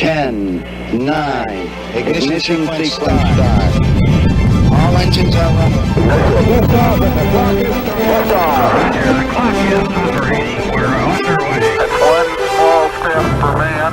10, 9, ignition sequence start. All engines are running. Liftoff, and the clock is starting. Roger, the clock is operating. We're underway. It's one small step for man,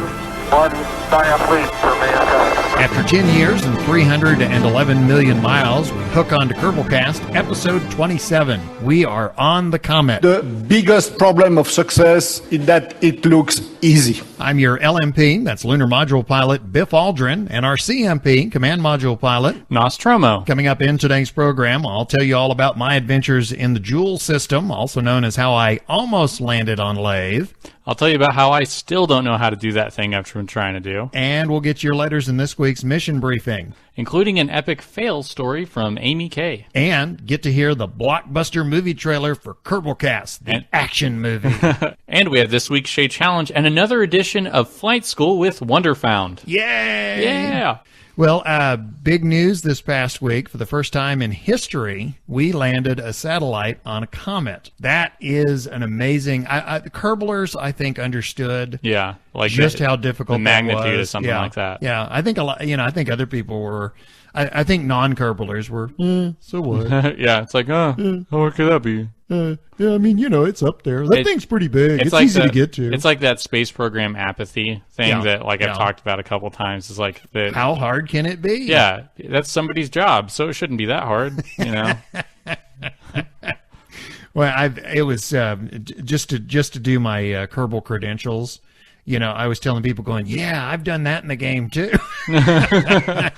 one giant leap for mankind. After 10 years and 311 million miles, we hook on to Kerbalcast, episode 27. We are on the Comet. The biggest problem of success is that it looks easy. I'm your LMP, that's Lunar Module Pilot Biff Aldrin, and our CMP, Command Module Pilot, Nostromo. Coming up in today's program, I'll tell you all about my adventures in the Joule system, also known as how I almost landed on Lathe. I'll tell you about how I still don't know how to do that thing I've been trying to do. And we'll get your letters in this week's mission briefing. Including an epic fail story from Amy K. And get to hear the blockbuster movie trailer for Kerbalcast, the action movie. And we have this week's Shea Challenge and another edition of Flight School with Wonderfound. Yay! Yeah! Well, big news this past week. For the first time in history, we landed a satellite on a comet. That is an amazing... the Kerbalers, I think, understood like just how difficult the magnitude that was. of something like that. Yeah, I think a lot. I think other people were... I think non-Kerbalers were, so what? Yeah, it's like, how hard could that be? Yeah, I mean, it's up there. That thing's pretty big. It's like easy to get to. It's like that space program apathy thing that, I've Yeah. talked about a couple times. Is like that. How hard can it be? Yeah, that's somebody's job, so it shouldn't be that hard, Well, it was just to do my Kerbal credentials. I was telling people going, yeah, I've done that in the game too. Not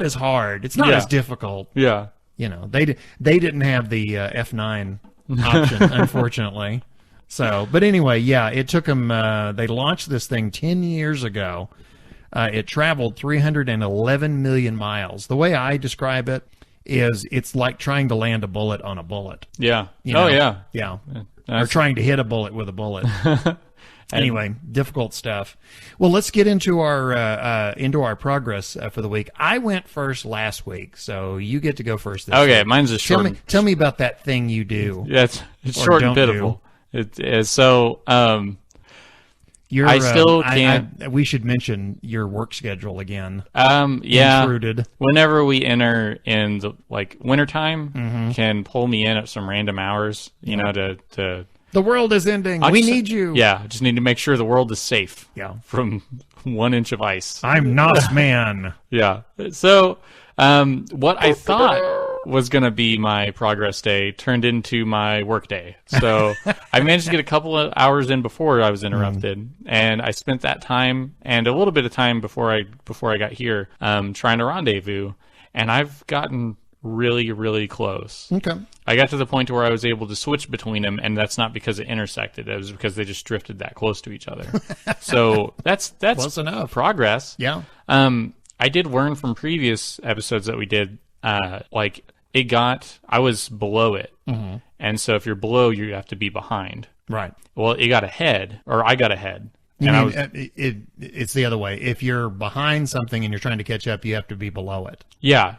as hard. It's not as difficult. Yeah. They didn't have the F9 option, unfortunately. So, but anyway, yeah, it took them, they launched this thing 10 years ago. It traveled 311 million miles. The way I describe it is it's like trying to land a bullet on a bullet. Yeah. Yeah. Or That's... trying to hit a bullet with a bullet. Anyway, difficult stuff. Well, let's get into our progress for the week. I went first last week, so you get to go first this week. Okay, mine's a short. Tell me about that thing you do. Yeah, it's short and pitiful. It is so. I still can't. We should mention your work schedule again. Yeah. Intruded. Whenever we enter in the wintertime, can pull me in at some random hours. To. The world is ending. We need you. Yeah, I just need to make sure the world is safe. Yeah. From 1 inch of ice. I'm Nos Man. Yeah. So, what I thought was going to be my progress day turned into my work day. So, I managed to get a couple of hours in before I was interrupted, and I spent that time and a little bit of time before I got here, trying to rendezvous, and I've gotten really, really close. Okay. I got to the point where I was able to switch between them, and that's not because it intersected. It was because they just drifted that close to each other. So that's close enough. Progress. Yeah. I did learn from previous episodes that we did, I was below it. Mm-hmm. And so if you're below, you have to be behind. Right. Well, I got ahead. It's the other way. If you're behind something and you're trying to catch up, you have to be below it. Yeah.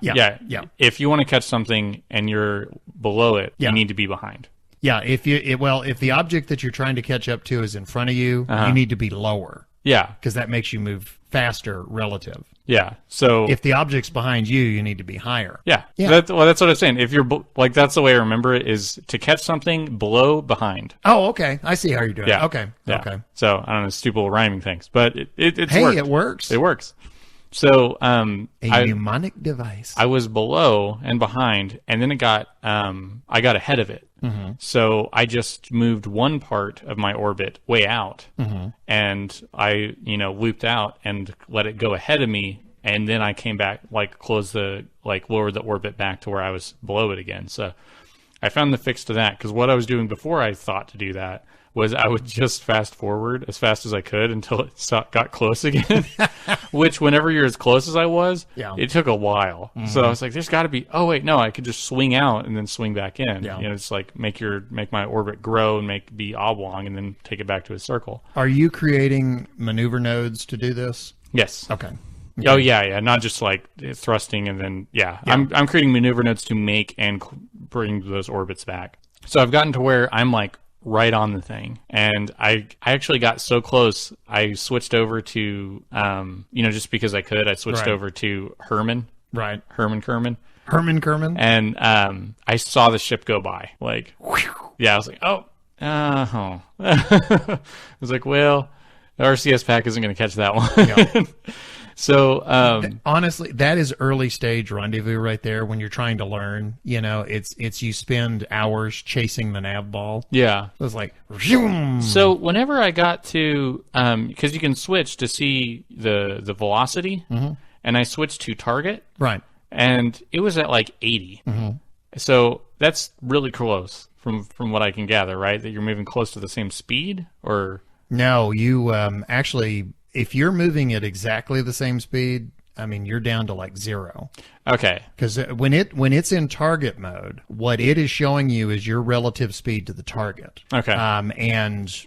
If you want to catch something and you're below it, you need to be behind. Yeah. If the object that you're trying to catch up to is in front of you, you need to be lower. Yeah. Because that makes you move faster relative. Yeah. So if the object's behind you, you need to be higher. Yeah. That's what I'm saying. If you're that's the way I remember it, is to catch something below, behind. Oh, okay. I see how you're doing it. Yeah. Okay. Yeah. Okay. So I don't know, stupid little rhyming things, but it works. It works. So a mnemonic device. I was below and behind, and then I got ahead of it. Mm-hmm. So I just moved one part of my orbit way out, and I looped out and let it go ahead of me, and then I came back, lowered the orbit back to where I was below it again. So I found the fix to that, because what I was doing before I thought to do that was I would just fast forward as fast as I could until it got close again, which whenever you're as close as I was, it took a while. Mm-hmm. So I was like, there's got to be, I could just swing out and then swing back in. Yeah. It's like make my orbit grow and be oblong and then take it back to a circle. Are you creating maneuver nodes to do this? Yes. Okay. Oh, yeah. Not just like thrusting and then, I'm creating maneuver nodes to make and bring those orbits back. So I've gotten to where I'm like right on the thing. And I actually got so close, I switched over to, just because I could, I switched Right. over to Herman. Right. Herman Kerman. Herman Kerman? And I saw the ship go by. Like, yeah, I was like, I was like, well, the RCS pack isn't going to catch that one. Yeah. So, honestly, that is early stage rendezvous right there when you're trying to learn. It's you spend hours chasing the nav ball. yeah. So it's like, zoom. So whenever I got to, because you can switch to see the velocity, and I switched to target, Right. and it was at like 80. So that's really close from what I can gather, right? That you're moving close to the same speed, or No, you actually, if you're moving at exactly the same speed, I mean, you're down to like 0. okay, Because when it's in target mode, what it is showing you is your relative speed to the target. Okay. And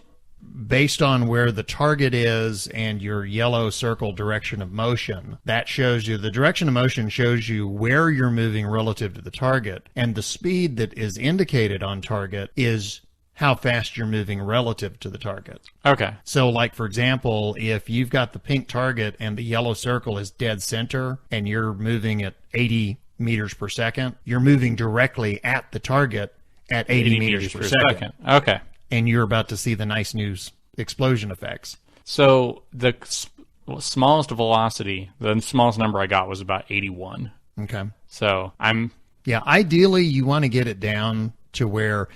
based on where the target is and your yellow circle direction of motion, that shows you, the direction of motion shows you where you're moving relative to the target, and the speed that is indicated on target is how fast you're moving relative to the target. okay, So, like, for example, if you've got the pink target and the yellow circle is dead center and you're moving at 80 meters per second, you're moving directly at the target at 80 meters per second. Okay. And you're about to see the nice news explosion effects. So the smallest velocity, the smallest number I got was about 81. Okay. So Yeah, ideally, you want to get it down to where...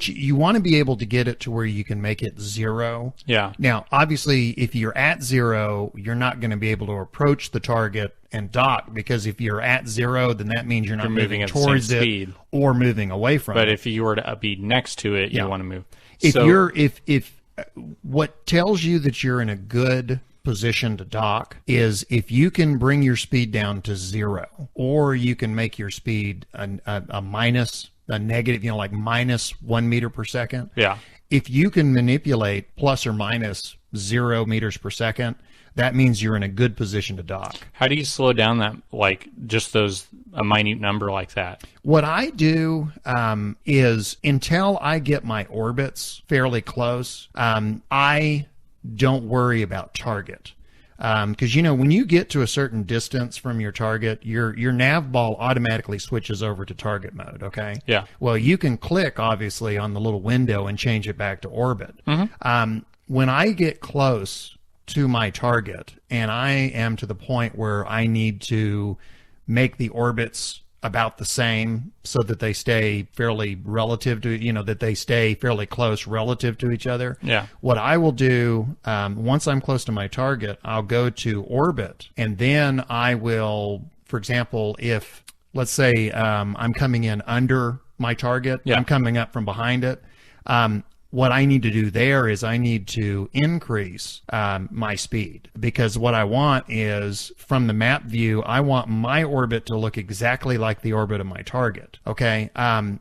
you want to be able to get it to where you can make it 0. yeah, Now, obviously, if you're at 0, you're not going to be able to approach the target and dock, because if you're at 0, then that means you're not moving at the same towards it speed. or moving away from but it. if you were to be next to it, Yeah. you want to move. If So- you're what tells you that you're in a good position to dock is if you can bring your speed down to 0, or you can make your speed a negative, like minus 1 meter per second. yeah, If you can manipulate plus or minus 0 meters per second, that means you're in a good position to dock. how do you slow down that, like just a minute number like that? What I do is until I get my orbits fairly close, I don't worry about target. Because, when you get to a certain distance from your target, your nav ball automatically switches over to target mode, okay? Yeah. Well, you can click, obviously, on the little window and change it back to orbit. When I get close to my target and I am to the point where I need to make the orbits about the same so that they stay fairly relative to, that they stay fairly close relative to each other. Yeah. What I will do, once I'm close to my target, I'll go to orbit, and then I will, for example, if, let's say, I'm coming in under my target, Yeah. I'm coming up from behind it, what I need to do there is I need to increase my speed, because what I want is, from the map view, I want my orbit to look exactly like the orbit of my target. Okay.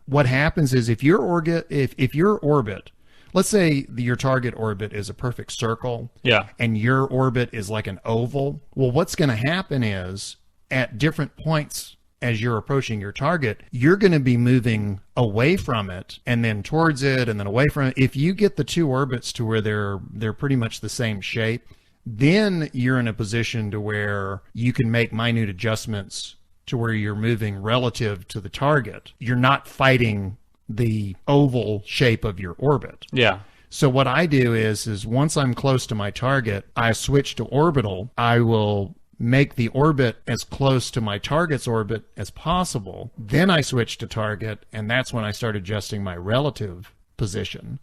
What happens is if your orbit, let's say your target orbit is a perfect circle, Yeah. and your orbit is like an oval. Well, what's going to happen is at different points as you're approaching your target, you're going to be moving away from it and then towards it and then away from it. If you get the two orbits to where they're pretty much the same shape, then you're in a position to where you can make minute adjustments to where you're moving relative to the target. You're not fighting the oval shape of your orbit. Yeah. So what I do is once I'm close to my target, I switch to orbital. I will make the orbit as close to my target's orbit as possible. Then I switch to target, and that's when I start adjusting my relative position.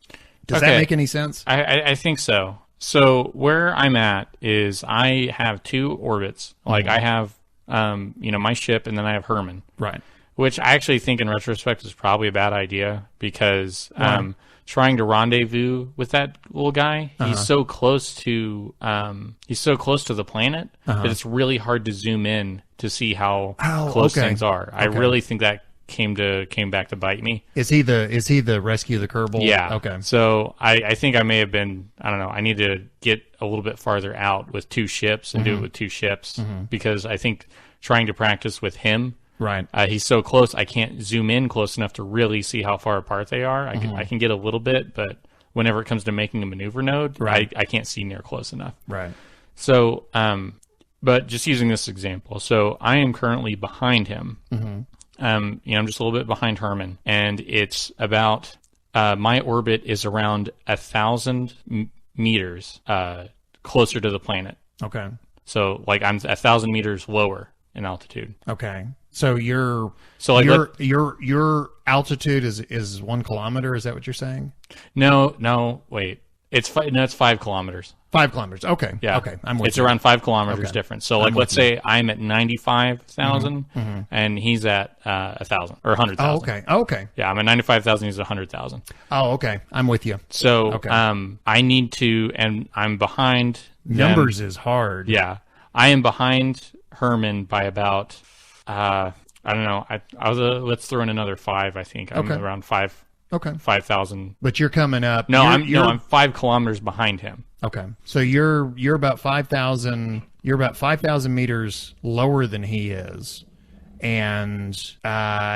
Does that Okay. make any sense? I think so. So where I'm at is I have 2 orbits. Like I have, my ship, and then I have Herman. Right. Which I actually think in retrospect is probably a bad idea, because trying to rendezvous with that little guy, he's so close to the planet that it's really hard to zoom in to see how close okay. things are. I really think that came back to bite me. Is he the rescue the Kerbal? Yeah. Okay. So I think I may have been, I don't know, I need to get a little bit farther out with 2 ships and do it with 2 ships, because I think trying to practice with him Right. He's so close, I can't zoom in close enough to really see how far apart they are. I can get a little bit, but whenever it comes to making a maneuver node, Right. I can't see near close enough. Right. So, but just using this example, so I am currently behind him. I'm just a little bit behind Herman, and it's about my orbit is around 1,000 meters closer to the planet. Okay. So, like, I'm 1,000 meters lower in altitude. Okay. So your altitude is 1 kilometer. Is that what you're saying? No, wait. It's 5 kilometers. 5 kilometers. Okay. Yeah. Okay. I'm with It's you. around 5 kilometers Okay. difference. So, like, let's say I'm at 95,000 and he's at 1,000 or 100,000. Oh, okay. Okay. Yeah, I'm at 95,000. He's at 100,000. Oh, okay. I'm with you. So, Okay. I need to, and I'm behind them. Numbers is hard. Yeah, I am behind Herman by about, I don't know. I was let's throw in another 5. I think I'm Okay. around 5. Okay. 5,000. But you're coming up. No, you're, I'm 5 kilometers behind him. Okay. So you're about 5,000. You're about 5,000 meters lower than he is, and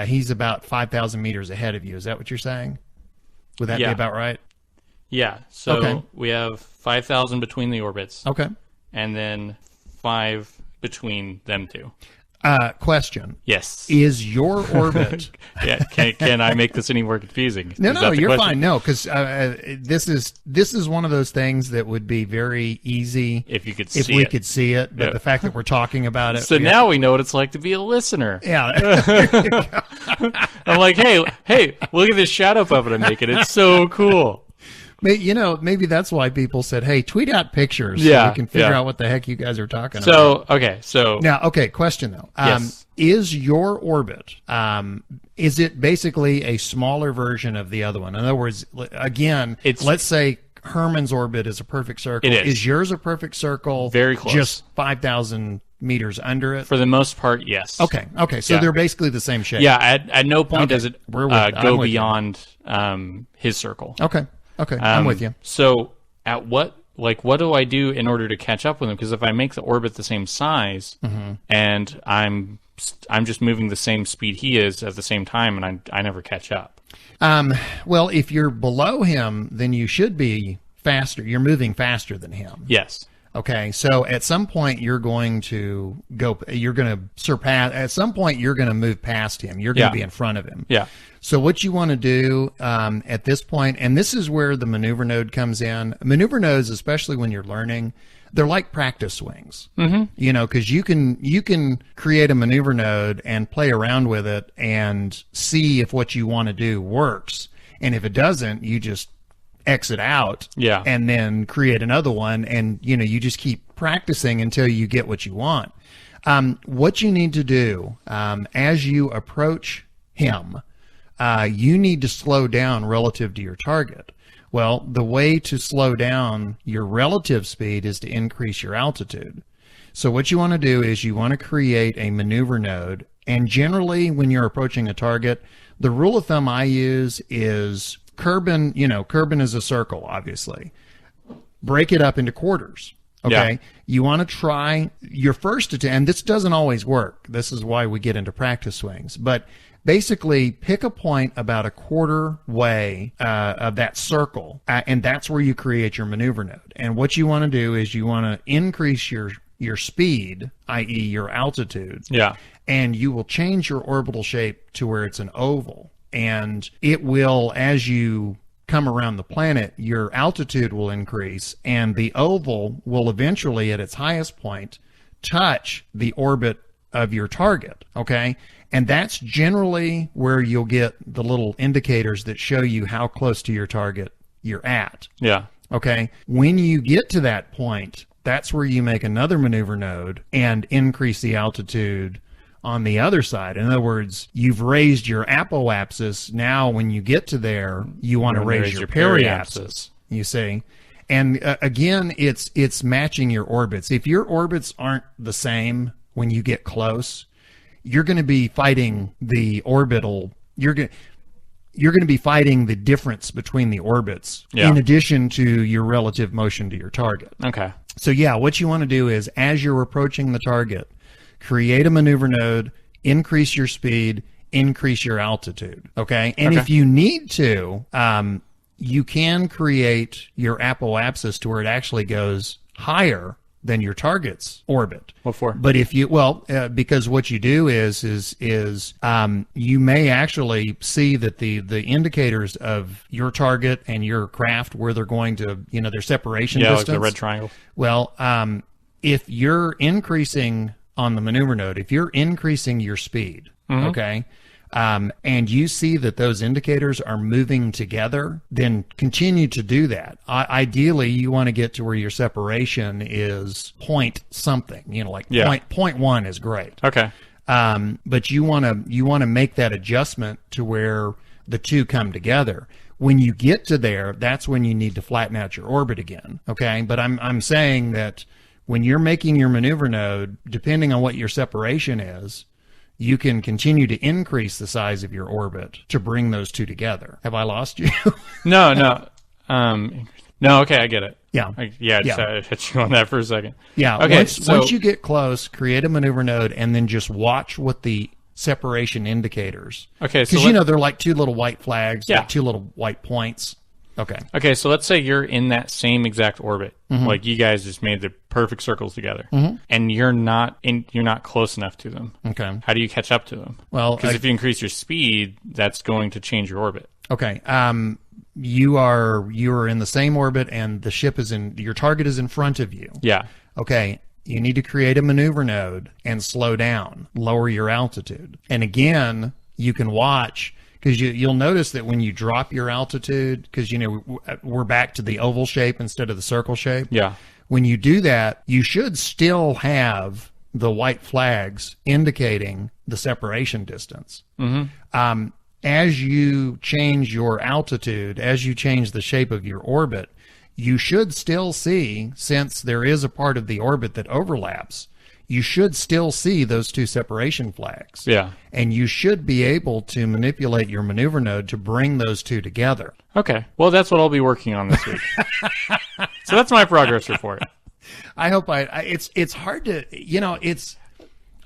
he's about 5,000 meters ahead of you. Is that what you're saying? Would that be Yeah. about right? Yeah. So Okay. we have 5,000 between the orbits, Okay. and then 5 between them two. Question: Yes. Is your orbit? Yeah. Can I make this any more confusing? No, Is no, that the you're question? fine. No, because this is one of those things that would be very easy If you could if see we it. could see it. But Yeah. the fact that we're talking about it, So now we know what it's like to be a listener. yeah. I'm like, hey, look at this shadow puppet I'm making. It's so cool. Maybe that's why people said, "Hey, tweet out pictures so Yeah, we can figure yeah. out what the heck you guys are talking about." So, okay, so Now, okay, question though. Yes. Is your orbit, is it basically a smaller version of the other one? In other words, again, let's say Herman's orbit is a perfect circle. It is. Is yours a perfect circle? Very close. Just 5,000 meters under it? for the most part, yes. Okay, so Yeah. they're basically the same shape. Yeah, at no point Okay. does it I'm go with you. beyond his circle. Okay, I'm with you. So, what do I do in order to catch up with him? Because if I make the orbit the same size, Mm-hmm. and I'm just moving the same speed he is at the same time, and I never catch up. Well, if you're below him, then you should be faster. You're moving faster than him. Yes. Okay, so at some point you're going to surpass, at some point you're going to move past him. You're going Yeah. to be in front of him. Yeah. So what you want to do at this point, and this is where the maneuver node comes in. Maneuver nodes, especially when you're learning, they're like practice swings. Mm-hmm. Because you can create a maneuver node and play around with it and see if what you want to do works. And if it doesn't, you just exit out. Yeah. And then create another one, and you just keep practicing until you get what you want. What you need to do as you approach him, you need to slow down relative to your target. Well, the way to slow down your relative speed is to increase your altitude. So what you want to do is you want to create a maneuver node, and generally when you're approaching a target, the rule of thumb I use is Kerbin is a circle, obviously. Break it up into quarters. Okay. Yeah. You want to try your first attempt, and this doesn't always work. This is why we get into practice swings. But basically, pick a point about a quarter way of that circle, and that's where you create your maneuver node. And what you want to do is you want to increase your speed, i.e. your altitude. Yeah. And you will change your orbital shape to where it's an oval. And it will, as you come around the planet, your altitude will increase, and the oval will eventually, at its highest point, touch the orbit of your target. Okay? And that's generally where you'll get the little indicators that show you how close to your target you're at. Yeah. Okay? When you get to that point, that's where you make another maneuver node and increase the altitude on the other side. In other words, you've raised your apoapsis. Now, when you get to there, you want to raise your periapsis. You see? And again, it's matching your orbits. If your orbits aren't the same when you get close, you're going to be fighting the orbital. You're going to be fighting the difference between the orbits, Yeah. in addition to your relative motion to your target. Okay. So yeah, what you want to do is, as you're approaching the target, create a maneuver node, increase your speed, increase your altitude. Okay. And if you need to, you can create your apoapsis to where it actually goes higher than your target's orbit. What for? But if you, because what you do is you may actually see that the indicators of your target and your craft, where they're going to, their separation distance. Like the red triangle. Well, if you're increasing on the maneuver node, if you're increasing your speed, okay, and you see that those indicators are moving together, then continue to do that. Ideally, you want to get to where your separation is point something, point one is great. Okay. But you want to make that adjustment to where the two come together. When you get to there, that's when you need to flatten out your orbit again. Okay. But I'm saying that when you're making your maneuver node, depending on what your separation is, you can continue to increase the size of your orbit to bring those two together. Have I lost you? No. No, okay, I get it. Yeah. I just had to hit you on that for a second. Yeah. Okay, once you get close, create a maneuver node and then just watch what the separation indicators. Okay, so because they're like two little white flags, Yeah. like two little white points. Okay. Okay, so let's say you're in that same exact orbit. Like you guys just made the perfect circles together, and you're not close enough to them. Okay. How do you catch up to them? Well, because if you increase your speed, that's going to change your orbit. Okay. You are in the same orbit, and the ship your target is in front of you. Yeah. Okay. You need to create a maneuver node and slow down, lower your altitude, and again, you can watch. Because you'll notice that when you drop your altitude, because we're back to the oval shape instead of the circle shape. Yeah. When you do that, you should still have the white flags indicating the separation distance. As you change your altitude, as you change the shape of your orbit, you should still see, since there is a part of the orbit that overlaps, you should still see those two separation flags. Yeah. And you should be able to manipulate your maneuver node to bring those two together. Okay. Well, that's what I'll be working on this week. So that's my progress report. I hope it's hard to,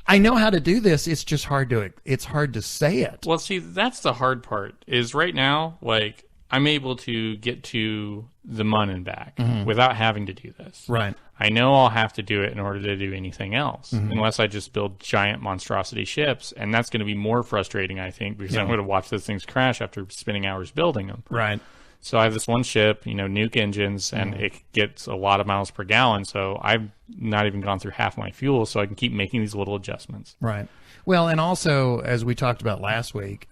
I know how to do this. It's just hard to say it. Well, see, that's the hard part is right now, like, I'm able to get to the Mun and back without having to do this. Right. I know I'll have to do it in order to do anything else, unless I just build giant monstrosity ships, and that's going to be more frustrating, I think, because I'm going to watch those things crash after spending hours building them. Right. So I have this one ship, nuke engines, and it gets a lot of miles per gallon, so I've not even gone through half my fuel, so I can keep making these little adjustments. Right. Well, and also, as we talked about last week,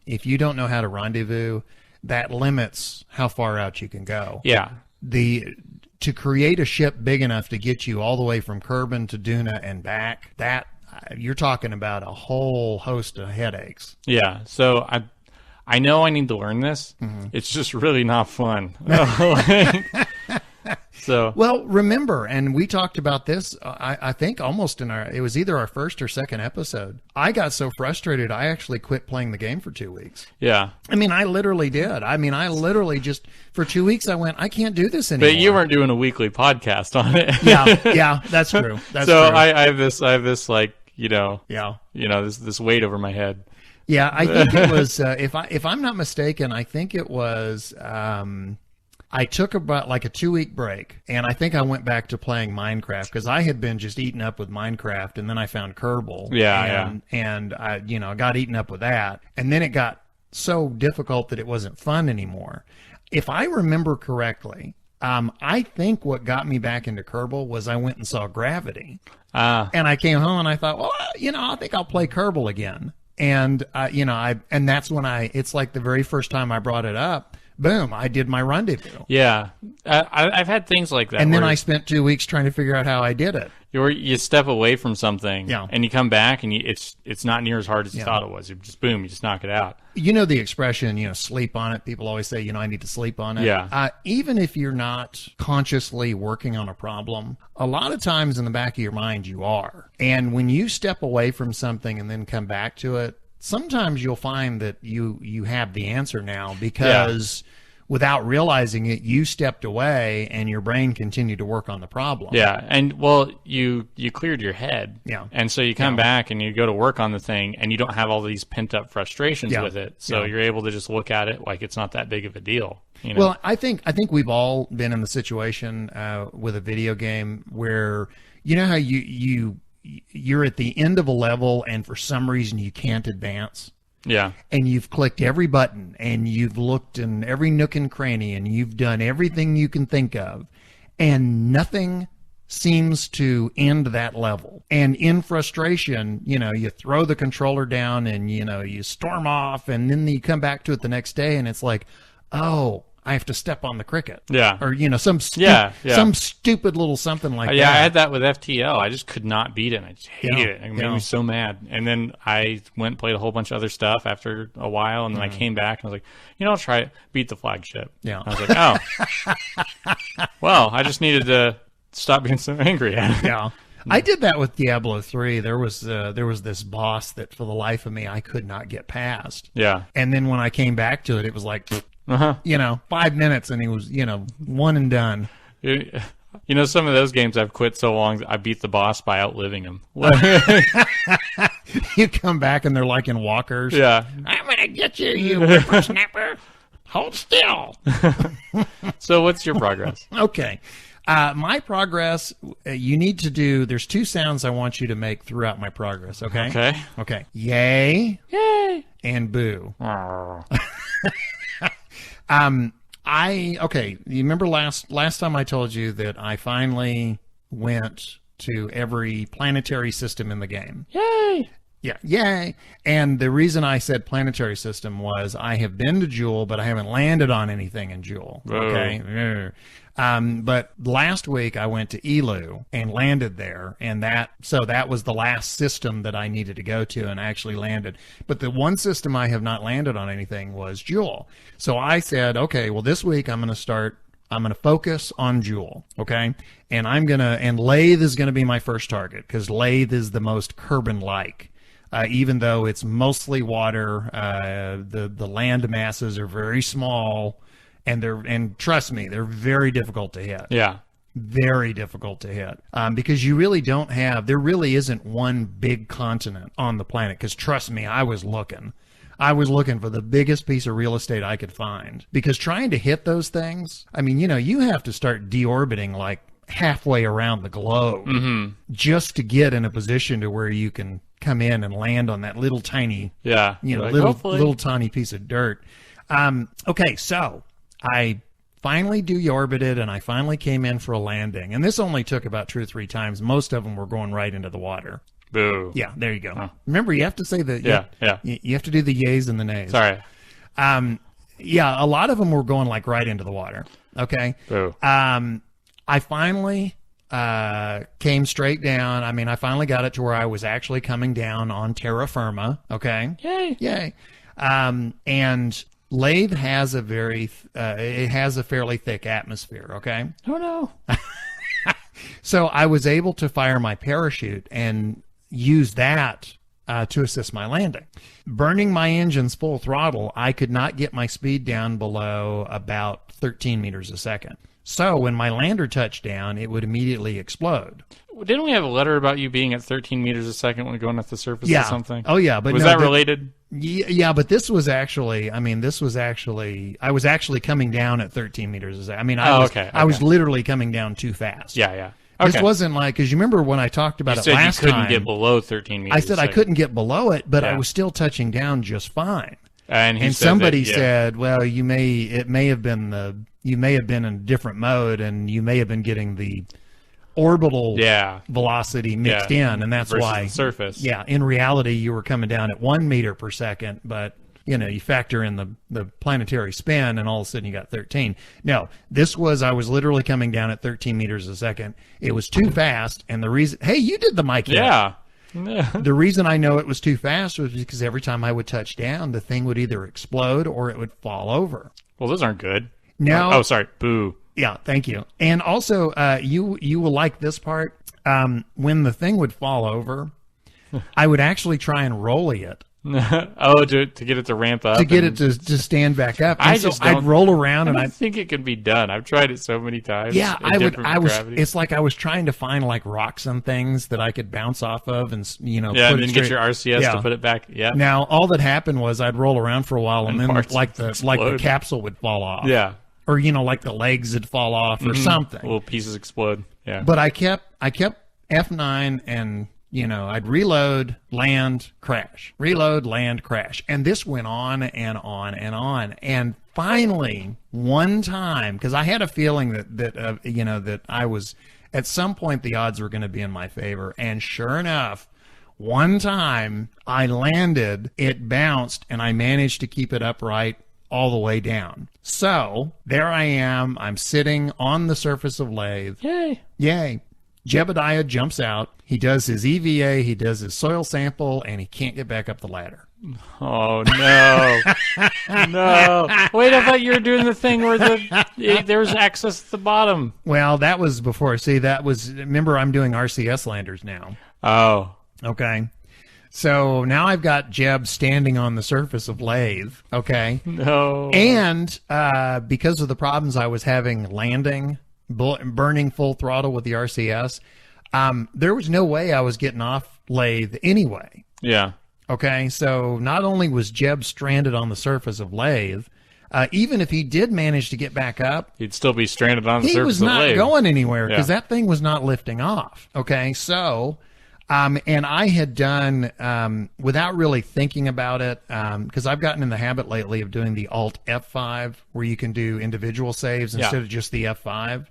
if you don't know how to rendezvous, that limits how far out you can go. Yeah. To create a ship big enough to get you all the way from Kerbin to Duna and back, that you're talking about a whole host of headaches. Yeah. So I know I need to learn this. It's just really not fun. So well, remember, and we talked about this, I think almost it was either our first or second episode. I got so frustrated, I actually quit playing the game for 2 weeks. Yeah. I mean, I literally did. I literally just, for 2 weeks, I went, I can't do this anymore. But you weren't doing a weekly podcast on it. Yeah, that's true. That's so true. I have this like, yeah. This weight over my head. Yeah, I think it was, if I'm not mistaken, I think it was, I took about like a 2-week break, and I think I went back to playing Minecraft because I had been just eaten up with Minecraft, and then I found Kerbal. And I got eaten up with that, and then it got so difficult that it wasn't fun anymore. If I remember correctly, I think what got me back into Kerbal was I went and saw Gravity, and I came home and I thought, well, I think I'll play Kerbal again, and and that's when it's like the very first time I brought it up. Boom, I did my rendezvous. Yeah. I've had things like that. And then I spent 2 weeks trying to figure out how I did it. You step away from something, and you come back, and it's not near as hard as you thought it was. You just, boom, you just knock it out. You know the expression, sleep on it. People always say, I need to sleep on it. Yeah. Even if you're not consciously working on a problem, a lot of times in the back of your mind, you are. And when you step away from something and then come back to it, sometimes you'll find that you have the answer now because without realizing it, you stepped away and your brain continued to work on the problem. Yeah, and well, you cleared your head. Yeah. And so you come back and you go to work on the thing, and you don't have all these pent up frustrations with it. So you're able to just look at it like it's not that big of a deal. You know? Well, I think we've all been in the situation with a video game where you know how you're at the end of a level and for some reason you can't advance. Yeah. And you've clicked every button and you've looked in every nook and cranny and you've done everything you can think of, and nothing seems to end that level. And in frustration, you throw the controller down and you storm off, and then you come back to it the next day and it's like, oh, I have to step on the cricket. Yeah. Or, some stupid little something like that. Yeah, I had that with FTL. I just could not beat it. I just hated it. It made me so mad. And then I went and played a whole bunch of other stuff after a while, and then I came back and I was like, I'll try it. Beat the flagship. Yeah. I was like, oh. Well, I just needed to stop being so angry at it. Yeah. I did that with Diablo 3. There was this boss that for the life of me I could not get past. Yeah. And then when I came back to it, it was like, 5 minutes and he was, one and done. Some of those games I've quit so long, I beat the boss by outliving him. You come back and they're like in walkers. Yeah. I'm going to get you, you whippersnapper. Hold still. So what's your progress? Okay. My progress, you need to do, there's 2 sounds I want you to make throughout my progress, okay? Okay. Okay. Yay. Yay. And boo. You remember last time I told you that I finally went to every planetary system in the game. Yay. Yeah, yay. And the reason I said planetary system was I have been to Jewel, but I haven't landed on anything in Jewel. Okay. But last week I went to Elu and landed there, and that was the last system that I needed to go to, and I actually landed. But the one system I have not landed on anything was Jewel. So I said, okay, well this week I'm going to focus on Jewel, okay? And Lathe is going to be my first target, because Lathe is the most Kerbin-like. Even though it's mostly water, the land masses are very small, and trust me, they're very difficult to hit. Yeah. Very difficult to hit. Because you really there really isn't one big continent on the planet. Because trust me, I was looking for the biggest piece of real estate I could find. Because trying to hit those things, I mean, you have to start deorbiting like halfway around the globe just to get in a position to where you can come in and land on that little tiny, little tiny piece of dirt. Okay, so I finally deorbited and I finally came in for a landing. And this only took about 2 or 3 times. Most of them were going right into the water. Boo. Yeah, there you go. Remember, you have to say the you have to do the yays and the nays. Sorry. Yeah, a lot of them were going like right into the water. Okay. Boo. I finally came straight down. I mean, I finally got it to where I was actually coming down on terra firma. Okay. Yay. And Lathe has it has a fairly thick atmosphere. Okay. Oh no. So I was able to fire my parachute and use that to assist my landing. Burning my engines full throttle, I could not get my speed down below about 13 meters a second. So when my lander touched down, it would immediately explode. Didn't we have a letter about you being at 13 meters a second when going off the surface or something? Oh, yeah. But was that related? Yeah, but this was actually, I was actually coming down at 13 meters a second. I mean, I was literally coming down too fast. Yeah. Okay. This wasn't like, because you remember when I talked about it last time. You couldn't get below 13 meters I said I couldn't get below it, but I was still touching down just fine. And somebody said, well, you may have been in a different mode, and you may have been getting the orbital velocity mixed in, and that's why the surface. Yeah, in reality, you were coming down at 1 meter per second, but you factor in the planetary spin, and all of a sudden you got 13. No, I was literally coming down at 13 meters a second. It was too fast, and the reason, hey, you did the mic. Yeah. The reason I know it was too fast was because every time I would touch down, the thing would either explode or it would fall over. Well, those aren't good. Now, oh, sorry. Boo. Yeah, thank you. And also, you will like this part. When the thing would fall over, I would actually try and rollie it Oh, to get it to ramp up. to get it to stand back up. And I so just I'd don't- roll around I and don't I'd think it can be done. I've tried it so many times. yeah, in different gravity. it's like I was trying to find like rocks and things that I could bounce off of and, Yeah, put and it then straight. get your RCS Yeah. to put it back. Yeah. Now, all that happened was I'd roll around for a while and And then parts like the explode. capsule would fall off. Yeah. Or, like the legs would fall off or something. Little pieces explode. Yeah. But I kept F9 and, I'd reload, land, crash. Reload, land, crash. And this went on and on and on. And finally, one time, because I had a feeling that I was, at some point the odds were going to be in my favor. And sure enough, one time I landed, it bounced, and I managed to keep it upright all the way down. So there I am. I'm sitting on the surface of lathe. Yay. Jebediah jumps out. He does his EVA. He does his soil sample, and he can't get back up the ladder. Oh, no. No. Wait, I thought you were doing the thing where there's access at the bottom. Well, that was before. See, remember, I'm doing RCS landers now. Oh. Okay. So now I've got Jeb standing on the surface of lathe. Okay. No. And because of the problems I was having landing, burning full throttle with the RCS, there was no way I was getting off lathe anyway. Yeah. Okay, so not only was Jeb stranded on the surface of lathe, even if he did manage to get back up, He'd still be stranded on the he surface was of not lathe. going anywhere because Yeah. that thing was not lifting off. Okay, so, and I had done, without really thinking about it, because I've gotten in the habit lately of doing the Alt F5, where you can do individual saves instead of just the F5.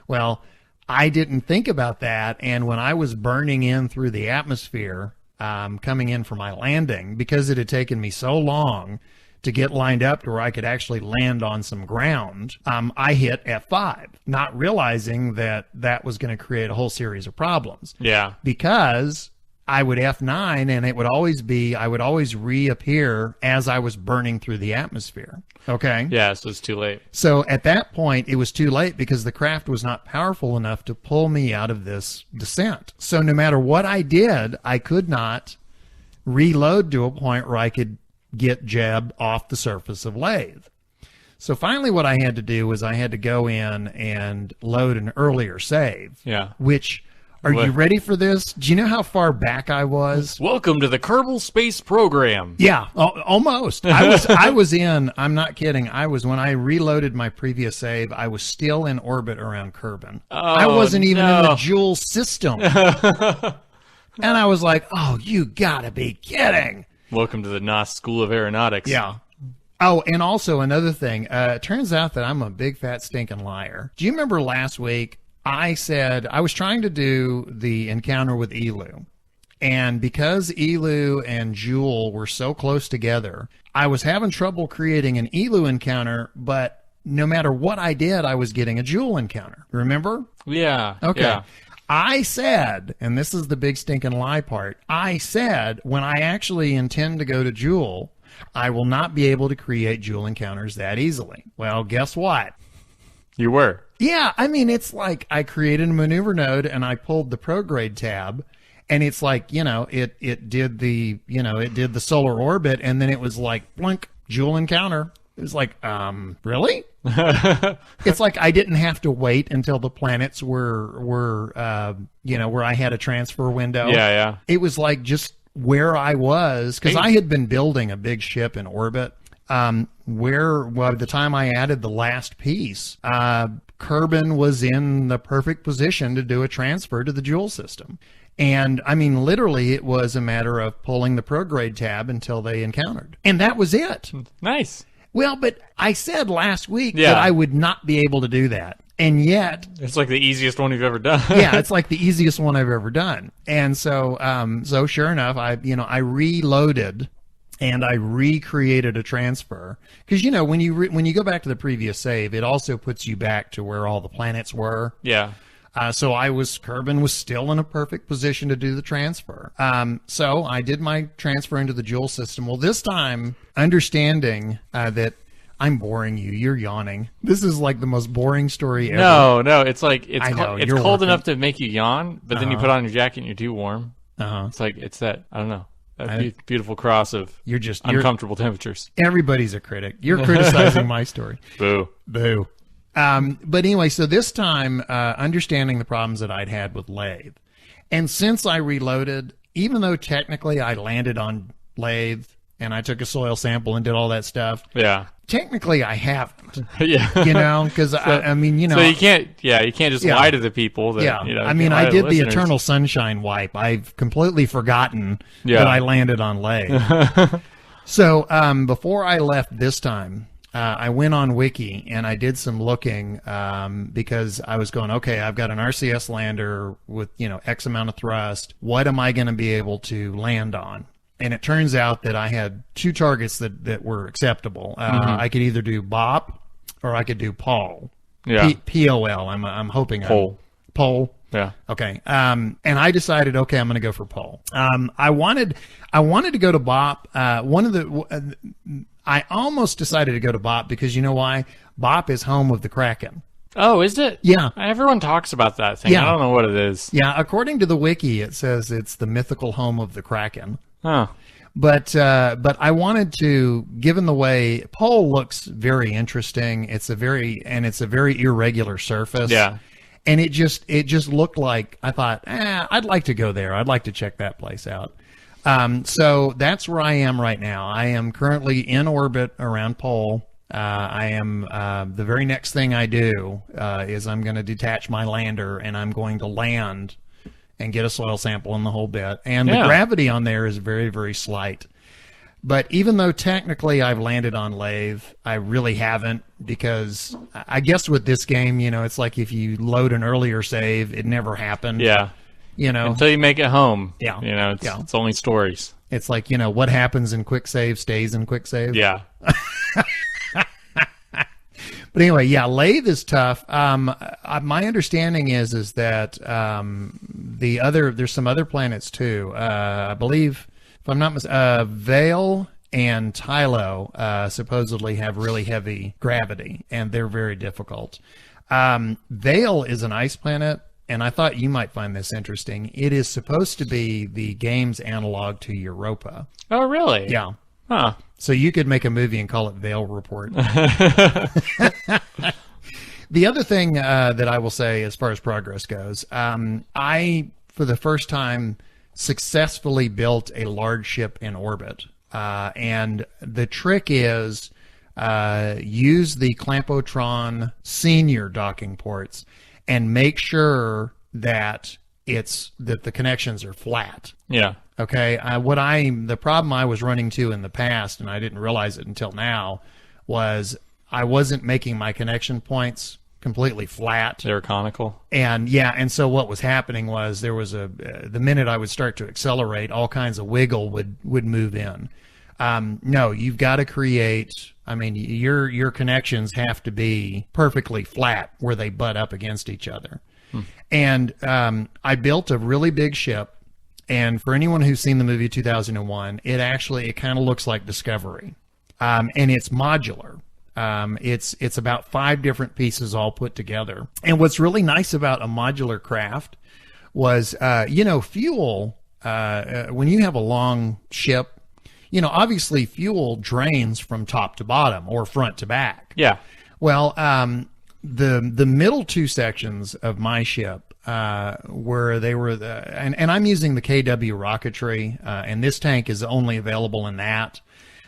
Well, I didn't think about that, and when I was burning in through the atmosphere, coming in for my landing, because it had taken me so long to get lined up to where I could actually land on some ground, I hit F5, not realizing that that was going to create a whole series of problems. Yeah. Because I would F9 and I would always reappear as I was burning through the atmosphere. Okay. Yeah, so it's too late. So at that point, it was too late because the craft was not powerful enough to pull me out of this descent. So no matter what I did, I could not reload to a point where I could get Jeb off the surface of lathe. So finally what I had to do was I had to go in and load an earlier save. Yeah. Which, are you What? ready for this? Do you know how far back I was? Welcome to the Kerbal Space Program. Yeah, almost. I was in, I'm not kidding, when I reloaded my previous save, I was still in orbit around Kerbin. I wasn't even in the no. Joule system. And I was like, oh, you gotta be kidding. Welcome to the NAS School of Aeronautics. Yeah. Oh, and also another thing, it turns out that I'm a big fat stinking liar. Do you remember last week I said I was trying to do the encounter with Elu, and because Elu and Joule were so close together, I was having trouble creating an Elu encounter, but no matter what I did, I was getting a Joule encounter. Remember? Yeah. Okay. Yeah. I said, and this is the big stinking lie part, I said when I actually intend to go to Joule, I will not be able to create Joule encounters that easily. Well, guess what? You were. Yeah, I mean, it's like I created a maneuver node and I pulled the prograde tab, and it's like, it did the solar orbit, and then it was like, blink, Joule encounter. It was like, really? It's like I didn't have to wait until the planets were where I had a transfer window. Yeah. It was like just where I was, because I had been building a big ship in orbit. By the time I added the last piece, Kerbin was in the perfect position to do a transfer to the Joule system. And I mean, literally, it was a matter of pulling the prograde tab until they encountered. And that was it. Nice. Well, but I said last week Yeah. that I would not be able to do that. And yet, It's like the easiest one you've ever done. yeah, it's like the easiest one I've ever done. And so, sure enough, I reloaded and I recreated a transfer. Because, when you go back to the previous save, it also puts you back to where all the planets were. Yeah. So Kerbin was still in a perfect position to do the transfer. So I did my transfer into the Joule system. Well, this time, understanding that I'm boring you, you're yawning. This is like the most boring story ever. No, it's like I know, it's you're cold working. enough to make you yawn, but then you put on your jacket and you're too warm. Uh-huh. It's like it's that I don't know. beautiful cross of You're uncomfortable temperatures. everybody's a critic. You're criticizing my story. Boo. Boo. But anyway, so this time, understanding the problems that I'd had with lathe. And since I reloaded, even though technically I landed on lathe and I took a soil sample and did all that stuff, Yeah. technically I haven't, Yeah. you know, because I mean, you know. So you can't just Yeah. lie to the people. That, Yeah, you know, I mean, lie I to did the listeners. Eternal Sunshine wipe. I've completely forgotten Yeah. that I landed on lathe. So before I left this time, I went on Wiki and I did some looking because I was going, okay, I've got an RCS lander with, you know, X amount of thrust. What am I going to be able to land on? And it turns out that I had two targets that were acceptable. I could either do BOP or I could do POL. Yeah. POL. I'm hoping. Pole. Pole. Yeah. Okay. And I decided, okay, I'm going to go for Pole. I wanted to go to BOP. I almost decided to go to BOP because you know why? BOP is home of the Kraken. Oh, is it? Yeah. Everyone talks about that thing. Yeah. I don't know what it is. Yeah. According to the wiki, it says it's the mythical home of the Kraken. Huh. But I wanted to, given the way Pole looks very interesting. It's a very irregular surface. Yeah. And it just looked like, I thought, I'd like to go there. I'd like to check that place out. So that's where I am right now. I am currently in orbit around Pole. I am, the very next thing I do, is I'm going to detach my lander and I'm going to land and get a soil sample in the whole bit. And the gravity on there is very, very slight. But even though technically I've landed on lathe, I really haven't, because I guess with this game, you know, it's like if you load an earlier save, it never happened. Yeah. You know, Until you make it home. Yeah. You know, it's only stories. it's like, you know, what happens in quick save stays in quick save. Yeah. But anyway, yeah, lathe is tough. My understanding is that there's some other planets too. I believe, if I'm not mistaken, Vale and Tylo supposedly have really heavy gravity, and they're very difficult. Vale is an ice planet, and I thought you might find this interesting. It is supposed to be the game's analog to Europa. Oh, really? Yeah. Huh. So you could make a movie and call it Vale Report. The other thing that I will say as far as progress goes, I, for the first time, successfully built a large ship in orbit. And the trick is use the Clampotron senior docking ports and make sure that the connections are flat. Yeah. Okay, the problem I was running to in the past, and I didn't realize it until now, was I wasn't making my connection points completely flat. They're conical. And so what was happening was there was the minute I would start to accelerate, all kinds of wiggle would move in. No, you've got to create, I mean, your connections have to be perfectly flat where they butt up against each other. And I built a really big ship. And for anyone who's seen the movie 2001, it kind of looks like Discovery. And it's modular. It's about 5 different pieces all put together. And what's really nice about a modular craft was, fuel, when you have a long ship, obviously fuel drains from top to bottom or front to back. Yeah. Well, the middle 2 sections of my ship, where they were and I'm using the KW rocketry, and this tank is only available in that,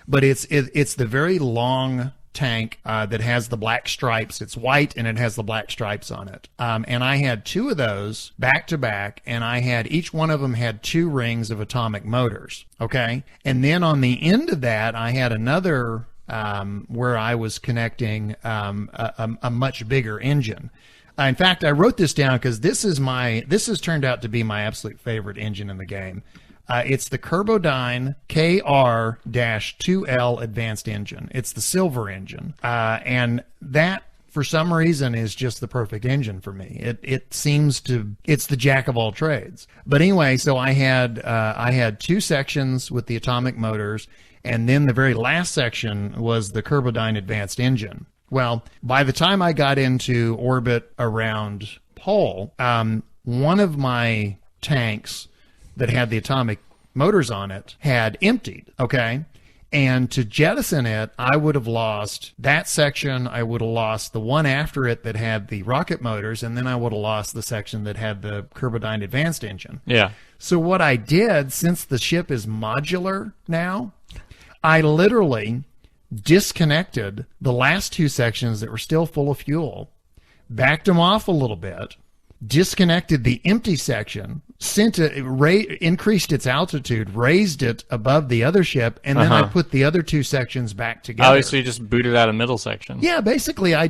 but it's the very long tank that has the black stripes. It's white and it has the black stripes on it. And I had 2 of those back to back, and each one of them had 2 rings of atomic motors. Okay, and then on the end of that, I had another where I was connecting a much bigger engine. In fact, I wrote this down because this has turned out to be my absolute favorite engine in the game. It's the Kerbodyne KR-2L advanced engine. It's the silver engine. And that, for some reason, is just the perfect engine for me. It's the jack of all trades. But anyway, so I had 2 sections with the atomic motors, and then the very last section was the Kerbodyne advanced engine. Well, by the time I got into orbit around Pole, one of my tanks that had the atomic motors on it had emptied, okay? And to jettison it, I would have lost that section. I would have lost the one after it that had the rocket motors, and then I would have lost the section that had the Kerbalcast advanced engine. Yeah. So what I did, since the ship is modular now, I literally disconnected the last two sections that were still full of fuel, backed them off a little bit, disconnected the empty section, increased its altitude, raised it above the other ship, and then I put the other two sections back together. Oh, so you just booted out a middle section. Yeah, basically I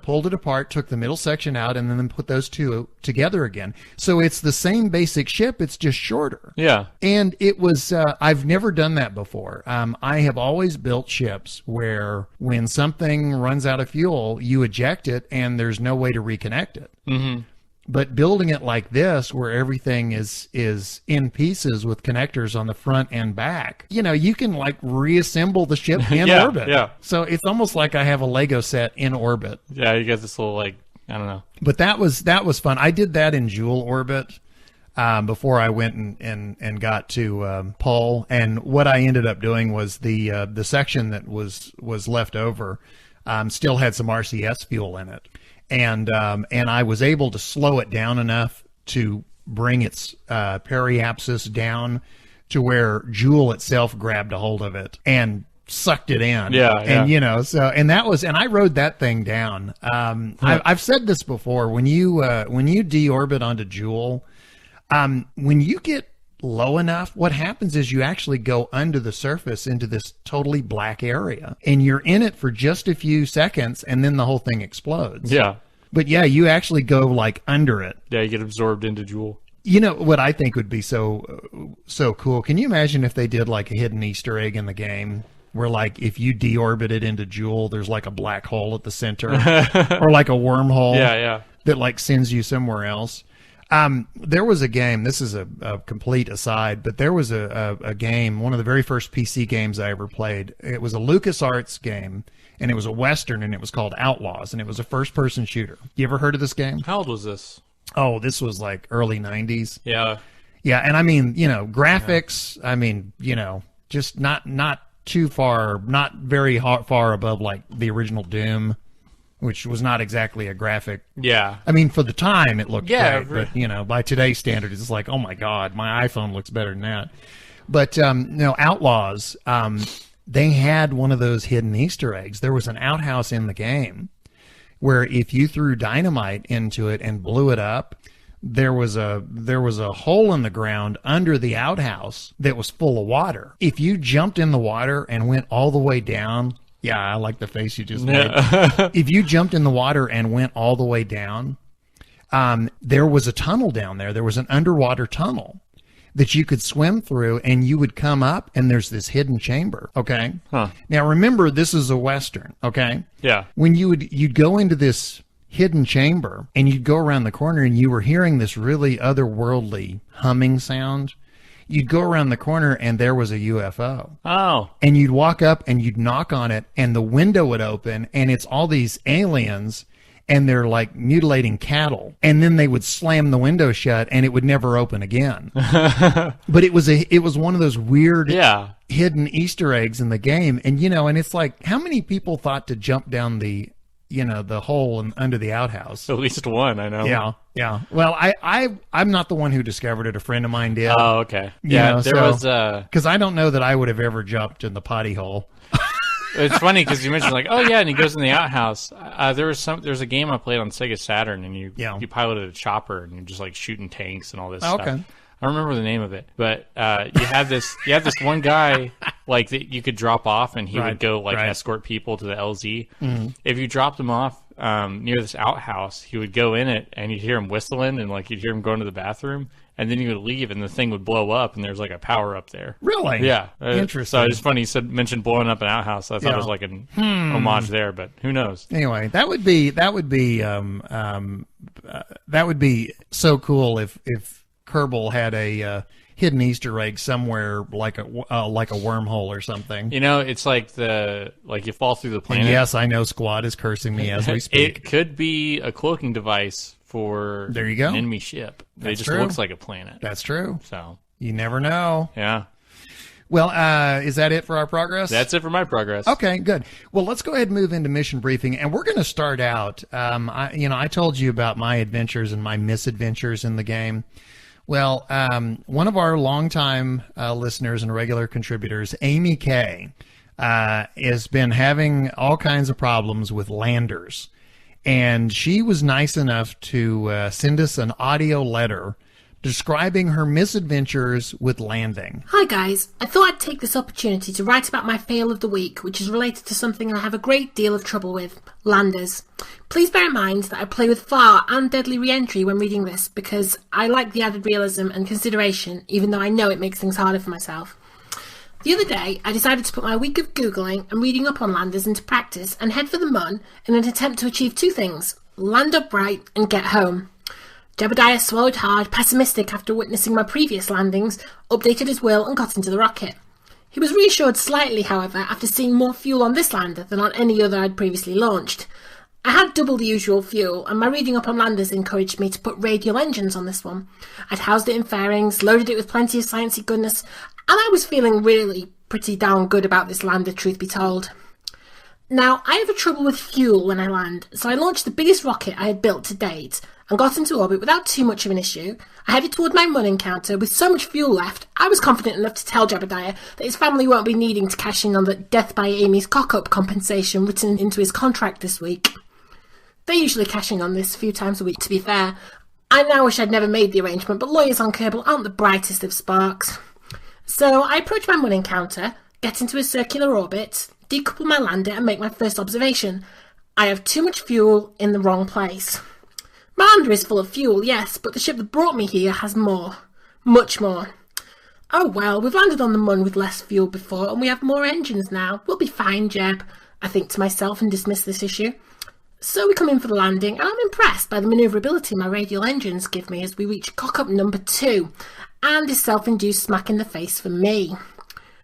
pulled it apart, took the middle section out, and then put those two together again. So it's the same basic ship, it's just shorter. Yeah. And it was, I've never done that before. I have always built ships where when something runs out of fuel, you eject it and there's no way to reconnect it. Mm-hmm. But building it like this, where everything is in pieces with connectors on the front and back, you can like reassemble the ship in orbit. Yeah. So it's almost like I have a Lego set in orbit. Yeah, you got this little I don't know. But that was fun. I did that in Joule orbit before I went and got to Pole. And what I ended up doing was the section that was left over still had some RCS fuel in it. And I was able to slow it down enough to bring its periapsis down to where Joule itself grabbed a hold of it and sucked it in. Yeah. And and I rode that thing down. I've said this before. When you deorbit onto Joule, when you get low enough, what happens is you actually go under the surface into this totally black area, and you're in it for just a few seconds, and then the whole thing explodes. Yeah. But yeah, you actually go like under it. Yeah, you get absorbed into Joule. You know what I think would be so cool? Can you imagine if they did like a hidden Easter egg in the game where like if you deorbited into Joule, there's like a black hole at the center or like a wormhole that like sends you somewhere else? There was a game, this is a complete aside, but there was a game, one of the very first PC games I ever played. It was a LucasArts game, and it was a Western, and it was called Outlaws, and it was a first-person shooter. You ever heard of this game? How old was this? Oh, this was like early 90s. Yeah. Yeah, and I mean, graphics, I mean, just not too far, not very far above like the original Doom, which was not exactly a graphic. Yeah. I mean, for the time, it looked great. But, by today's standards, it's like, oh, my God, my iPhone looks better than that. But, Outlaws, they had one of those hidden Easter eggs. There was an outhouse in the game where if you threw dynamite into it and blew it up, there was a hole in the ground under the outhouse that was full of water. If you jumped in the water and went all the way down... Yeah, I like the face you just made. If you jumped in the water and went all the way down, there was a tunnel down there. There was an underwater tunnel that you could swim through, and you would come up, and there's this hidden chamber, okay? Huh. Now, remember, this is a Western, okay? Yeah. When you'd go into this hidden chamber, and you'd go around the corner, and you were hearing this really otherworldly humming sound, you'd go around the corner and there was a UFO. Oh. And you'd walk up and you'd knock on it and the window would open and it's all these aliens and they're like mutilating cattle. And then they would slam the window shut and it would never open again. But it was one of those weird hidden Easter eggs in the game. And and it's like, how many people thought to jump down the hole under the outhouse? At least one, I know. Yeah. Well, I'm not the one who discovered it. A friend of mine did. Oh, okay. Yeah, there was because I don't know that I would have ever jumped in the potty hole. It's funny because you mentioned like, oh yeah, and he goes in the outhouse. There's a game I played on Sega Saturn, and you piloted a chopper and you're just like shooting tanks and all this stuff. Okay. I don't remember the name of it, but you had this one guy like that you could drop off, and he would go escort people to the LZ. Mm-hmm. If you dropped him off near this outhouse, he would go in it, and you'd hear him whistling, and like you'd hear him going to the bathroom, and then he would leave, and the thing would blow up, and there's like a power up there. Really? Yeah. Interesting. So it's funny you mentioned blowing up an outhouse. I thought it was like an homage there, but who knows? Anyway, that would be so cool if Kerbal had a hidden Easter egg somewhere, like a wormhole or something. It's like you fall through the planet. And yes, I know Squad is cursing me as we speak. It could be a cloaking device for there you go. an enemy ship. It just true. looks like a planet. That's true. So You never know. Yeah. Well, is that it for our progress? That's it for my progress. Okay, good. Well, let's go ahead and move into mission briefing, and we're going to start out. I told you about my adventures and my misadventures in the game. Well, one of our longtime listeners and regular contributors, Amy Kay, has been having all kinds of problems with landers, and she was nice enough to send us an audio letter describing her misadventures with landing. Hi guys, I thought I'd take this opportunity to write about my fail of the week, which is related to something I have a great deal of trouble with, landers. Please bear in mind that I play with far and deadly re-entry when reading this, because I like the added realism and consideration, even though I know it makes things harder for myself. The other day, I decided to put my week of Googling and reading up on landers into practice and head for the Mun in an attempt to achieve two things: land upright and get home. Jebediah swallowed hard, pessimistic after witnessing my previous landings, updated his will and got into the rocket. He was reassured slightly, however, after seeing more fuel on this lander than on any other I'd previously launched. I had double the usual fuel, and my reading up on landers encouraged me to put radial engines on this one. I'd housed it in fairings, loaded it with plenty of sciencey goodness, and I was feeling really pretty darn good about this lander, truth be told. Now, I have a trouble with fuel when I land, so I launched the biggest rocket I had built to date, and got into orbit without too much of an issue. I headed toward my Mun encounter with so much fuel left, I was confident enough to tell Jebediah that his family won't be needing to cash in on the death by Amy's cock-up compensation written into his contract this week. They usually cash in on this a few times a week, to be fair. I now wish I'd never made the arrangement, but lawyers on Kerbal aren't the brightest of sparks. So I approach my Mun encounter, get into a circular orbit, decouple my lander and make my first observation. I have too much fuel in the wrong place. My lander is full of fuel, yes, but the ship that brought me here has more. Much more. Oh well, we've landed on the Mun with less fuel before, and we have more engines now. We'll be fine, Jeb, I think to myself, and dismiss this issue. So we come in for the landing, and I'm impressed by the manoeuvrability my radial engines give me as we reach cock-up number 2, and this self-induced smack in the face for me.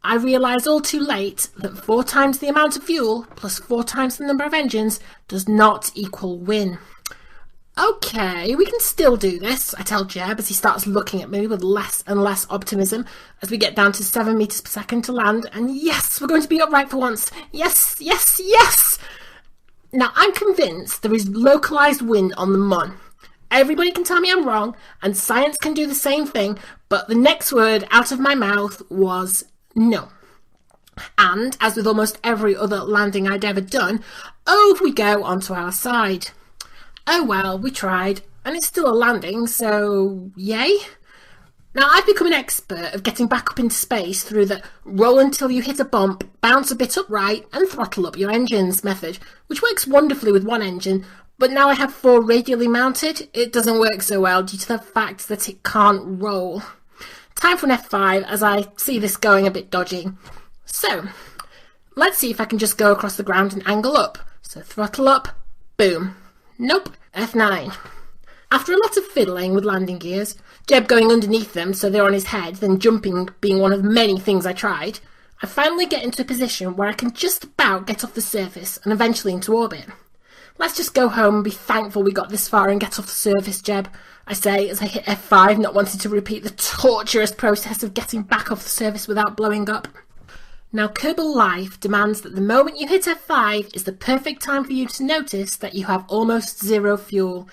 I realise all too late that 4 times the amount of fuel, plus 4 times the number of engines, does not equal win. Okay, we can still do this, I tell Jeb as he starts looking at me with less and less optimism as we get down to 7 metres per second to land, and yes, we're going to be upright for once. Yes, yes, yes! Now, I'm convinced there is localised wind on the Mun. Everybody can tell me I'm wrong, and science can do the same thing, but the next word out of my mouth was no. And, as with almost every other landing I'd ever done, over we go onto our side. Oh well, we tried, and it's still a landing, so yay. Now, I've become an expert of getting back up into space through the roll until you hit a bump, bounce a bit upright, and throttle up your engines method, which works wonderfully with one engine, but now I have 4 radially mounted, it doesn't work so well due to the fact that it can't roll. Time for an F5 as I see this going a bit dodgy. So, let's see if I can just go across the ground and angle up. So throttle up, boom. Nope, F9. After a lot of fiddling with landing gears, Jeb going underneath them so they're on his head, then jumping being one of many things I tried, I finally get into a position where I can just about get off the surface and eventually into orbit. Let's just go home and be thankful we got this far and get off the surface, Jeb, I say as I hit F5, not wanting to repeat the torturous process of getting back off the surface without blowing up. Now, Kerbal Life demands that the moment you hit F5 is the perfect time for you to notice that you have almost 0 fuel.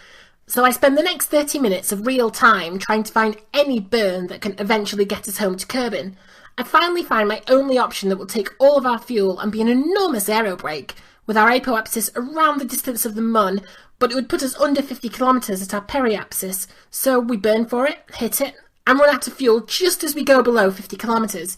So I spend the next 30 minutes of real time trying to find any burn that can eventually get us home to Kerbin. I finally find my only option that will take all of our fuel and be an enormous aerobrake, with our apoapsis around the distance of the Mun, but it would put us under 50 kilometres at our periapsis. So we burn for it, hit it, and run out of fuel just as we go below 50 kilometres.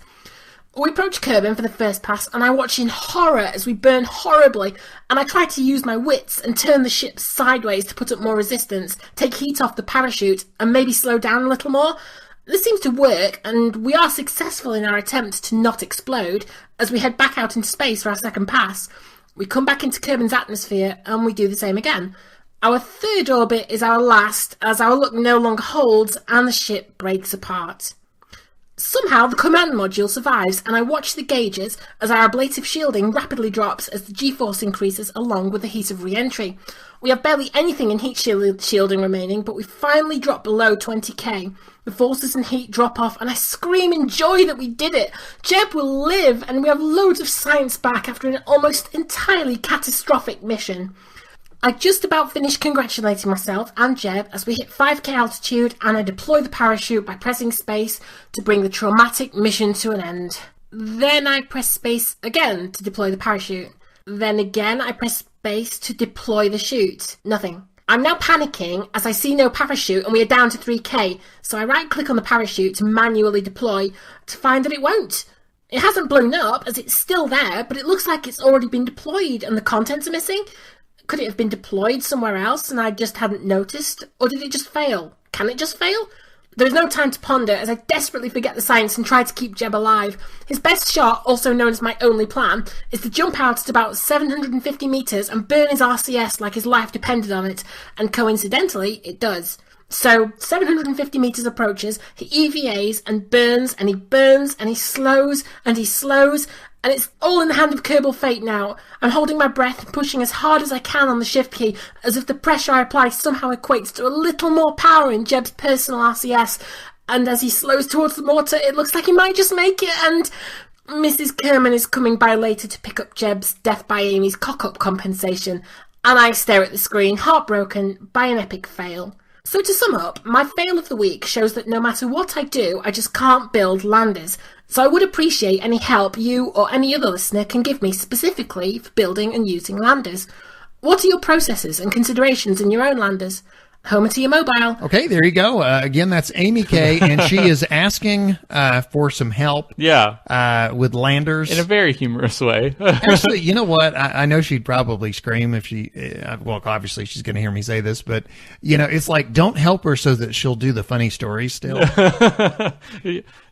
We approach Kerbin for the first pass, and I watch in horror as we burn horribly, and I try to use my wits and turn the ship sideways to put up more resistance, take heat off the parachute, and maybe slow down a little more. This seems to work, and we are successful in our attempt to not explode as we head back out into space for our second pass. We come back into Kerbin's atmosphere, and we do the same again. Our third orbit is our last, as our luck no longer holds, and the ship breaks apart. Somehow the command module survives, and I watch the gauges as our ablative shielding rapidly drops as the G-force increases along with the heat of re-entry. We have barely anything in heat shielding remaining, but we finally dropped below 20k. The forces and heat drop off, and I scream in joy that we did it. Jeb will live, and we have loads of science back after an almost entirely catastrophic mission. I just about finished congratulating myself and Jeb as we hit 5k altitude, and I deploy the parachute by pressing space to bring the traumatic mission to an end. Then I press space again to deploy the parachute. Then again I press space to deploy the chute. Nothing. I'm now panicking as I see no parachute and we are down to 3k, so I right click on the parachute to manually deploy to find that it won't. It hasn't blown up as it's still there, but it looks like it's already been deployed and the contents are missing. Could it have been deployed somewhere else and I just hadn't noticed? Or did it just fail? Can it just fail? There is no time to ponder as I desperately forget the science and try to keep Jeb alive. His best shot, also known as my only plan, is to jump out at about 750 metres and burn his RCS like his life depended on it, and coincidentally, it does. So, 750 metres approaches, he EVAs and burns, and he burns, and he slows, and he slows, and it's all in the hand of Kerbal fate now. I'm holding my breath and pushing as hard as I can on the shift key, as if the pressure I apply somehow equates to a little more power in Jeb's personal RCS. And as he slows towards the mortar, it looks like he might just make it, and Mrs. Kerman is coming by later to pick up Jeb's death by Amy's cock-up compensation, and I stare at the screen, heartbroken by an epic fail. So to sum up, my fail of the week shows that no matter what I do, I just can't build landers. So I would appreciate any help you or any other listener can give me specifically for building and using landers. What are your processes and considerations in your own landers? Homer to your mobile. Okay, there you go. Again, that's Amy K, and she is asking for some help with landers. In a very humorous way. Actually, you know what? I know she'd probably scream if she, well, obviously she's going to hear me say this, but, you know, it's like, don't help her so that she'll do the funny stories still.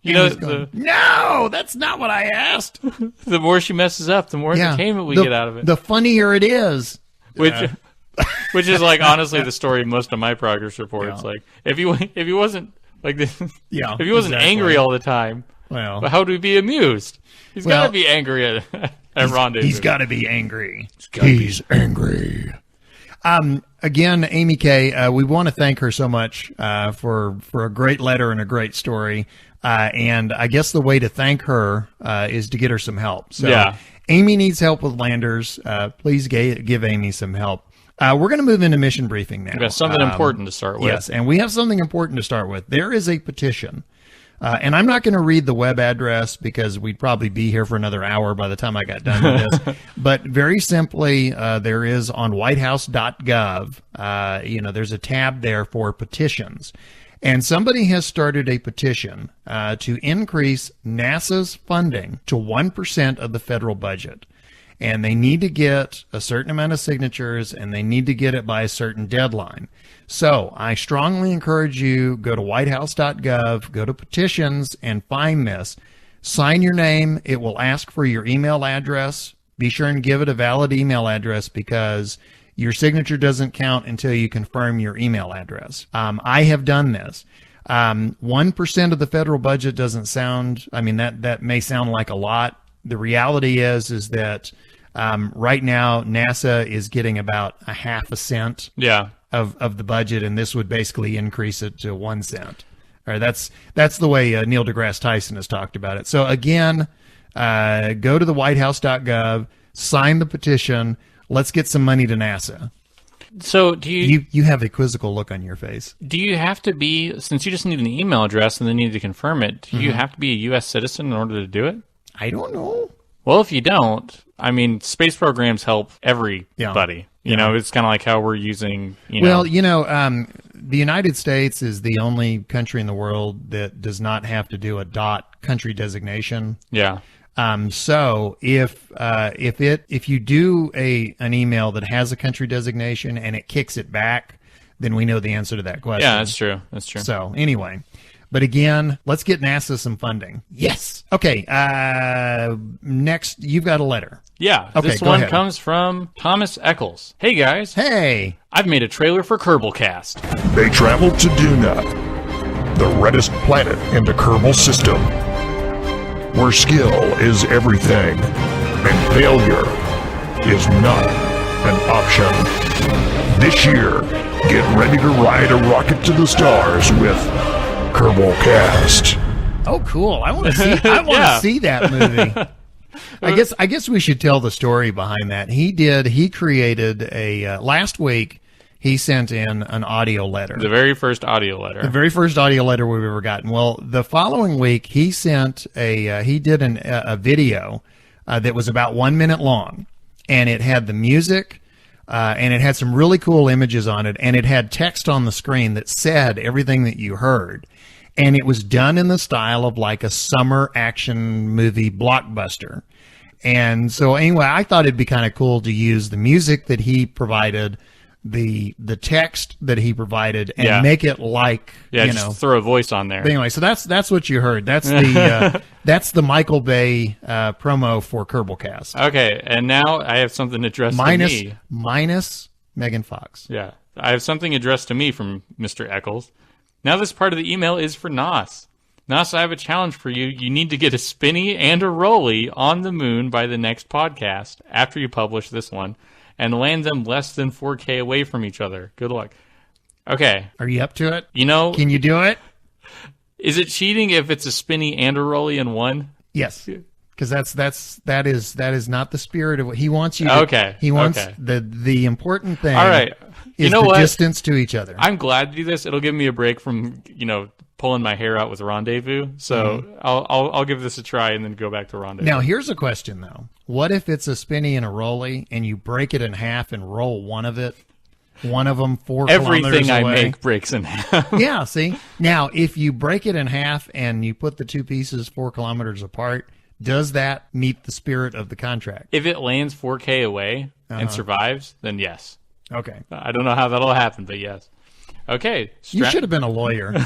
No, that's not what I asked. The more she messes up, the more entertainment we get out of it. The funnier it is. Which is like honestly the story of most of my progress reports. Like if he wasn't like this, if he wasn't angry all the time, well, how would we be amused? He's got to be angry at rendezvous. He's got to be angry. He's angry. Again, Amy K, we want to thank her so much for a great letter and a great story. And I guess the way to thank her is to get her some help. So Amy needs help with landers. Please give Amy some help. We're going to move into mission briefing now. We've got something important to start with. Yes, and we have something important to start with. There is a petition. And I'm not going to read the web address because we'd probably be here for another hour by the time I got done with this. But very simply, there is on whitehouse.gov, there's a tab there for petitions. And somebody has started a petition to increase NASA's funding to 1% of the federal budget. And they need to get a certain amount of signatures, and they need to get it by a certain deadline. So I strongly encourage you, go to whitehouse.gov, go to petitions, and find this. Sign your name. It will ask for your email address. Be sure and give it a valid email address because your signature doesn't count until you confirm your email address. I have done this. 1% of the federal budget doesn't sound, that may sound like a lot. The reality is that right now NASA is getting about a half a cent of the budget, and this would basically increase it to 1 cent. Or that's the way Neil deGrasse Tyson has talked about it. So again, go to the whitehouse.gov, sign the petition. Let's get some money to NASA. So do you have a quizzical look on your face. Do you have to be, since you just need an email address and then need to confirm it, do you have to be a U.S. citizen in order to do it? I don't know. Well, if you don't, space programs help everybody. You know, it's kind of like how we're using, the United States is the only country in the world that does not have to do a .country designation. Yeah. So if you do an email that has a country designation and it kicks it back, then we know the answer to that question. Yeah, that's true. That's true. So anyway. But again, let's get NASA some funding. Yes. Okay. Next, you've got a letter. Yeah. Okay, this one comes from Thomas Eccles. Hey, guys. Hey. I've made a trailer for Kerbalcast. They traveled to Duna, the reddest planet in the Kerbal system, where skill is everything and failure is not an option. This year, get ready to ride a rocket to the stars with Kerbalcast. Oh, cool! I want to see. I want to Yeah. see that movie. I guess we should tell the story behind that. He created a last week. He sent in an audio letter. The very first audio letter. The very first audio letter we've ever gotten. Well, the following week he sent he did a video that was about 1 minute long, and it had the music, and it had some really cool images on it, and it had text on the screen that said everything that you heard, and it was done in the style of like a summer action movie blockbuster. And so anyway, I thought it'd be kind of cool to use the music that he provided, the text that he provided, and Yeah. make it like just throw a voice on there. But anyway, so that's what you heard. That's the that's the Michael Bay promo for Kerbalcast. Okay, and now I have something addressed to me. Minus Megan Fox. Yeah, I have something addressed to me from Mr. Eccles. Now this part of the email is for Nos. Nos, I have a challenge for you. You need to get a spinny and a rolly on the moon by the next podcast after you publish this one, and land them less than 4K away from each other. Good luck. Okay. Are you up to it? You know, Can you do it? is it cheating if it's a spinny and a rolly in one? Yes. Because that is not the spirit of what he wants you to. Okay. He wants Okay. the important thing. All right. Is You know the what? distance to each other. I'm glad to do this. It'll give me a break from, pulling my hair out with Rendezvous. So I'll give this a try and then go back to Rendezvous. Now, here's a question, though. What if it's a spinny and a rolly, and you break it in half and roll one of them 4 kilometers Everything I away? make breaks in half. Yeah, see? Now, if you break it in half and you put the two pieces 4 kilometers apart, does that meet the spirit of the contract? If it lands 4K away and survives, then yes. Okay. I don't know how that'll happen, but yes. Okay. You should have been a lawyer.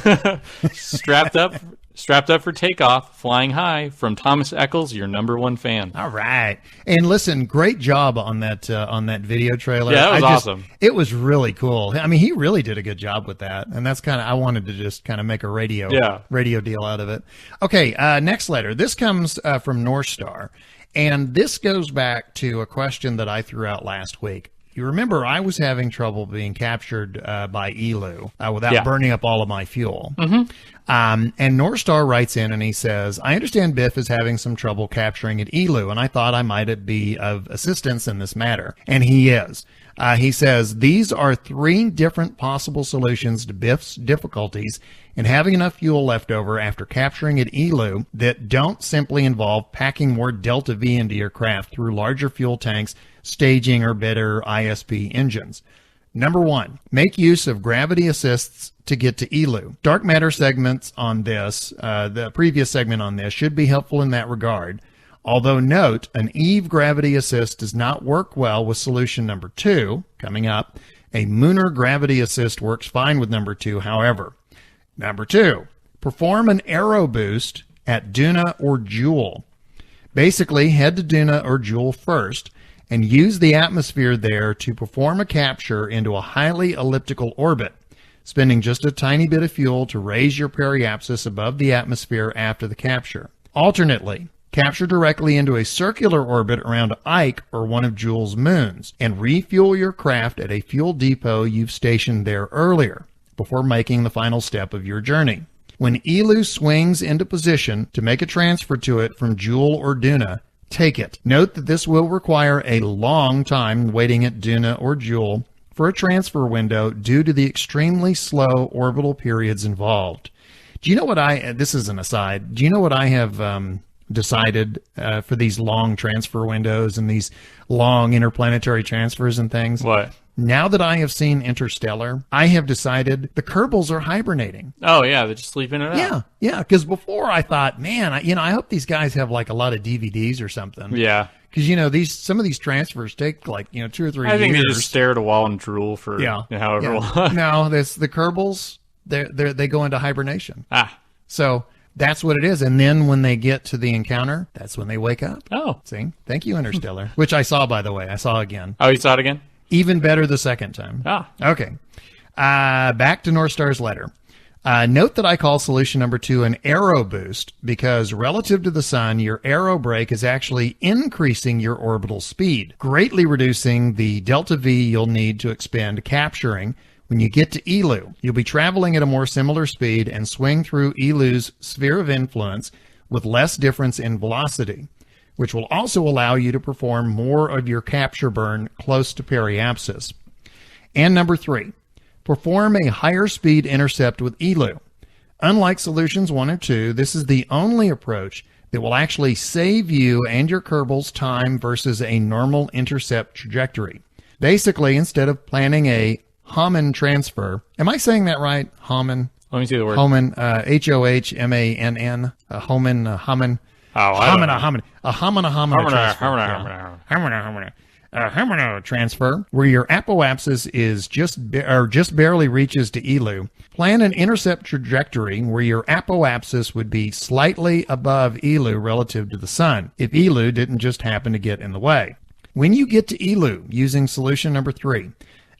strapped up for takeoff, flying high from Thomas Eccles, your number one fan. All right. And listen, great job on that video trailer. Yeah, that was awesome. It was really cool. I mean, he really did a good job with that. And that's I wanted to just kind of make a radio deal out of it. Okay, next letter. This comes from North Star. And this goes back to a question that I threw out last week. You remember I was having trouble being captured by Elu without burning up all of my fuel. Mm-hmm. And North Star writes in and he says, I understand Biff is having some trouble capturing at Elu, and I thought I might be of assistance in this matter. And he is. He says, these are 3 different possible solutions to Biff's difficulties in having enough fuel left over after capturing at Elu that don't simply involve packing more Delta V into your craft through larger fuel tanks, staging, or better ISP engines. Number 1, make use of gravity assists to get to Elu. Dark matter segments on this, the previous segment on this, should be helpful in that regard. Although note, an Eve gravity assist does not work well with solution number 2, coming up. A Mooner gravity assist works fine with number 2, however. Number 2, perform an aero boost at Duna or Joule. Basically, head to Duna or Joule first and use the atmosphere there to perform a capture into a highly elliptical orbit, spending just a tiny bit of fuel to raise your periapsis above the atmosphere after the capture. Alternately, capture directly into a circular orbit around Ike or one of Joule's moons, and refuel your craft at a fuel depot you've stationed there earlier, before making the final step of your journey. When Elu swings into position to make a transfer to it from Joule or Duna, take it. Note that this will require a long time waiting at Duna or Joule for a transfer window due to the extremely slow orbital periods involved. Do you know what this is an aside, do you know what I have decided for these long transfer windows and these long interplanetary transfers and things? What? Now that I have seen Interstellar, I have decided the Kerbals are hibernating. Oh, yeah, they're just sleeping it out. Yeah, because before I thought, man, I hope these guys have like a lot of DVDs or something. Yeah. Because, some of these transfers take like, 2 or 3 years. I think they just stare at a wall and drool for however long. No, the Kerbals, they go into hibernation. So that's what it is. And then when they get to the encounter, that's when they wake up. Oh. See? Thank you, Interstellar. Which I saw, by the way. I saw again. Oh, you saw it again? Even better the second time. Ah. Okay. Back to North Star's letter. Note that I call solution number 2 an aero boost because relative to the sun, your aero brake is actually increasing your orbital speed, greatly reducing the delta V you'll need to expend capturing when you get to ELU. You'll be traveling at a more similar speed and swing through ELU's sphere of influence with less difference in velocity, which will also allow you to perform more of your capture burn close to periapsis. And number 3, perform a higher speed intercept with ELU. Unlike solutions 1 or 2, this is the only approach that will actually save you and your Kerbals time versus a normal intercept trajectory. Basically, instead of planning a Hohmann transfer, am I saying that right? Hohmann? Let me see the word. Hohmann, Hohmann, Hohmann. Oh, I don't know. Hamana transfer, where your apoapsis is just barely reaches to ELU. Plan an intercept trajectory where your apoapsis would be slightly above ELU relative to the sun, if ELU didn't just happen to get in the way. When you get to ELU using solution number 3,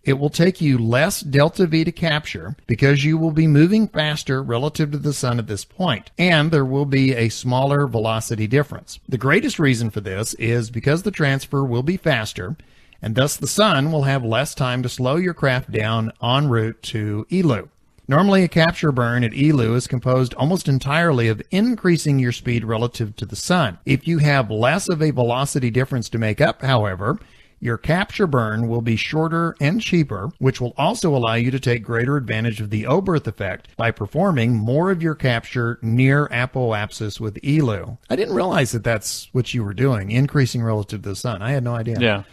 it will take you less delta V to capture because you will be moving faster relative to the sun at this point, and there will be a smaller velocity difference. The greatest reason for this is because the transfer will be faster, and thus the sun will have less time to slow your craft down en route to ELU. Normally, a capture burn at ELU is composed almost entirely of increasing your speed relative to the sun. If you have less of a velocity difference to make up, however, your capture burn will be shorter and cheaper, which will also allow you to take greater advantage of the Oberth effect by performing more of your capture near apoapsis with ELU. I didn't realize that that's what you were doing, increasing relative to the sun. I had no idea. Yeah.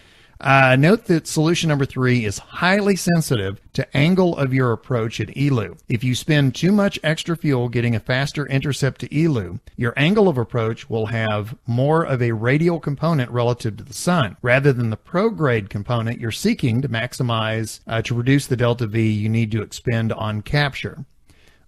Note that solution number 3 is highly sensitive to angle of your approach at ELU. If you spend too much extra fuel getting a faster intercept to ELU, your angle of approach will have more of a radial component relative to the sun, rather than the prograde component you're seeking to maximize, to reduce the delta V you need to expend on capture.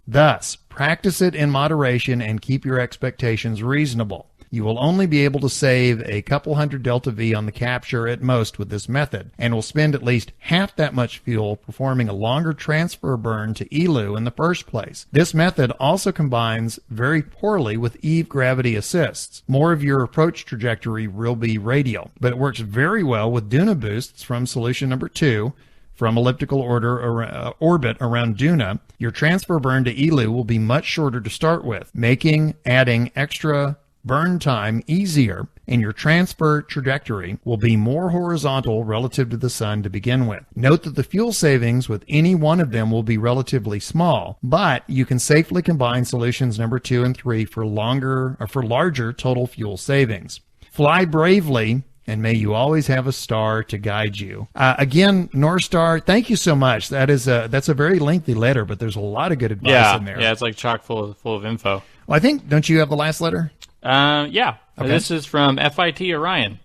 Thus, practice it in moderation and keep your expectations reasonable. You will only be able to save a couple hundred delta V on the capture at most with this method, and will spend at least half that much fuel performing a longer transfer burn to ELU in the first place. This method also combines very poorly with Eve gravity assists. More of your approach trajectory will be radial, but it works very well with Duna boosts from solution number 2, from elliptical orbit around Duna. Your transfer burn to ELU will be much shorter to start with, making adding extra burn time easier, and your transfer trajectory will be more horizontal relative to the sun to begin with. Note that the fuel savings with any one of them will be relatively small, but you can safely combine solutions number 2 and 3 for larger total fuel savings. Fly bravely, and may you always have a star to guide you. Again, North Star, thank you so much. That's a very lengthy letter, but there's a lot of good advice in there. Yeah, it's like chock full of info. Well, I think, don't you have the last letter? Yeah. Okay. This is from FIT Orion.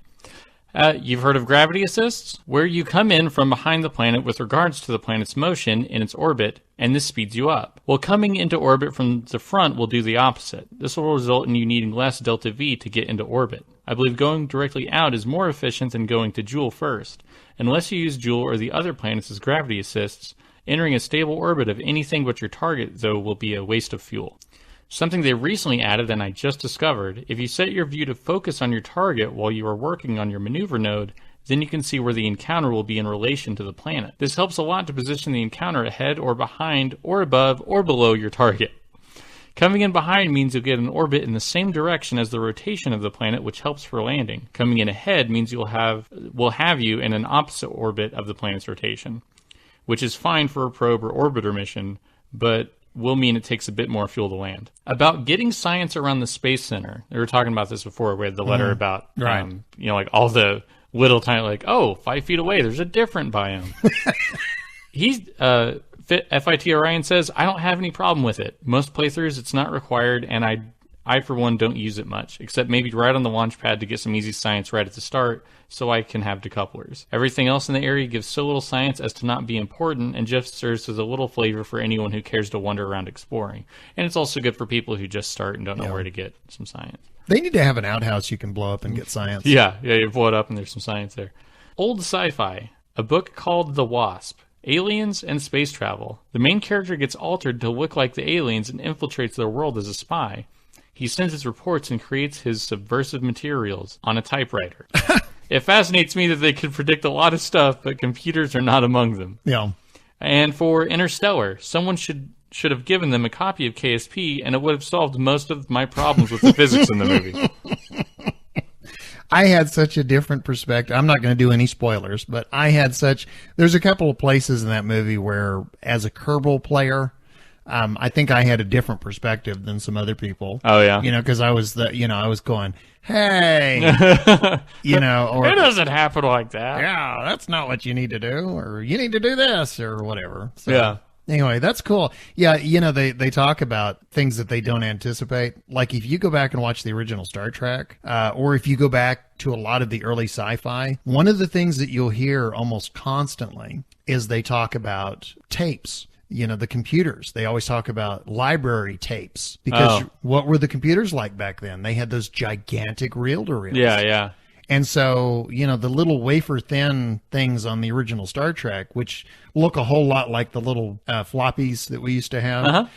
You've heard of gravity assists? Where you come in from behind the planet with regards to the planet's motion in its orbit, and this speeds you up. Well, coming into orbit from the front will do the opposite. This will result in you needing less delta V to get into orbit. I believe going directly out is more efficient than going to Joule first. Unless you use Joule or the other planets as gravity assists, entering a stable orbit of anything but your target, though, will be a waste of fuel. Something they recently added and I just discovered, if you set your view to focus on your target while you are working on your maneuver node, then you can see where the encounter will be in relation to the planet. This helps a lot to position the encounter ahead or behind or above or below your target. Coming in behind means you'll get an orbit in the same direction as the rotation of the planet, which helps for landing. Coming in ahead means will have you in an opposite orbit of the planet's rotation, which is fine for a probe or orbiter mission, but will mean it takes a bit more fuel to land. About getting science around the Space Center. They were talking about this before. We had the letter about, right. Like all the little tiny, 5 feet away, there's a different biome. FIT Orion says, I don't have any problem with it. Most playthroughs, it's not required, and I for one, don't use it much, except maybe right on the launch pad to get some easy science right at the start, so I can have decouplers. Everything else in the area gives so little science as to not be important, and just serves as a little flavor for anyone who cares to wander around exploring. And it's also good for people who just start and don't know where to get some science. They need to have an outhouse you can blow up and get science. Yeah, you blow it up and there's some science there. Old Sci-Fi, a book called The Wasp. Aliens and space travel. The main character gets altered to look like the aliens and infiltrates their world as a spy. He sends his reports and creates his subversive materials on a typewriter. It fascinates me that they can predict a lot of stuff, but computers are not among them. Yeah. And for Interstellar, someone should have given them a copy of KSP, and it would have solved most of my problems with the physics in the movie. I had such a different perspective. I'm not going to do any spoilers, but there's a couple of places in that movie where, as a Kerbal player, I think I had a different perspective than some other people. Oh, yeah. Because I was going, hey, or It doesn't happen like that. yeah, that's not what you need to do, or you need to do this, or whatever. So, Yeah. Anyway, that's cool. Yeah, they talk about things that they don't anticipate. Like if you go back and watch the original Star Trek, or if you go back to a lot of the early sci-fi, one of the things that you'll hear almost constantly is they talk about tapes. The computers. They always talk about library tapes because what were the computers like back then? They had those gigantic reel-to-reels. Yeah, yeah. And so, the little wafer-thin things on the original Star Trek, which look a whole lot like the little floppies that we used to have,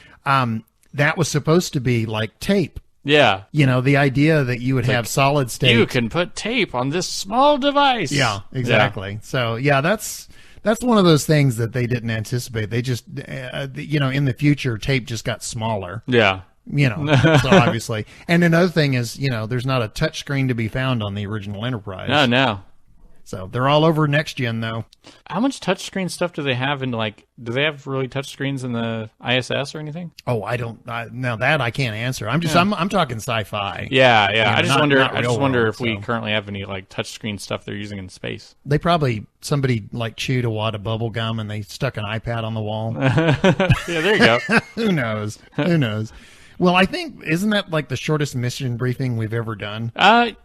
that was supposed to be like tape. Yeah. The idea that you would have solid state. You can put tape on this small device. Yeah, exactly. Yeah. So, yeah, that's one of those things that they didn't anticipate. They just, in the future, tape just got smaller. Yeah. So obviously. And another thing is, there's not a touch screen to be found on the original Enterprise. No. So they're all over next gen, though. How much touchscreen stuff do they have in, do they have really touchscreens in the ISS or anything? Oh, now that I can't answer. I'm talking sci-fi. Yeah. I just wonder if we so. currently have any, touchscreen stuff they're using in space. They probably, somebody, chewed a wad of bubble gum and they stuck an iPad on the wall. Yeah, there you go. Who knows? Well, I think, isn't that the shortest mission briefing we've ever done?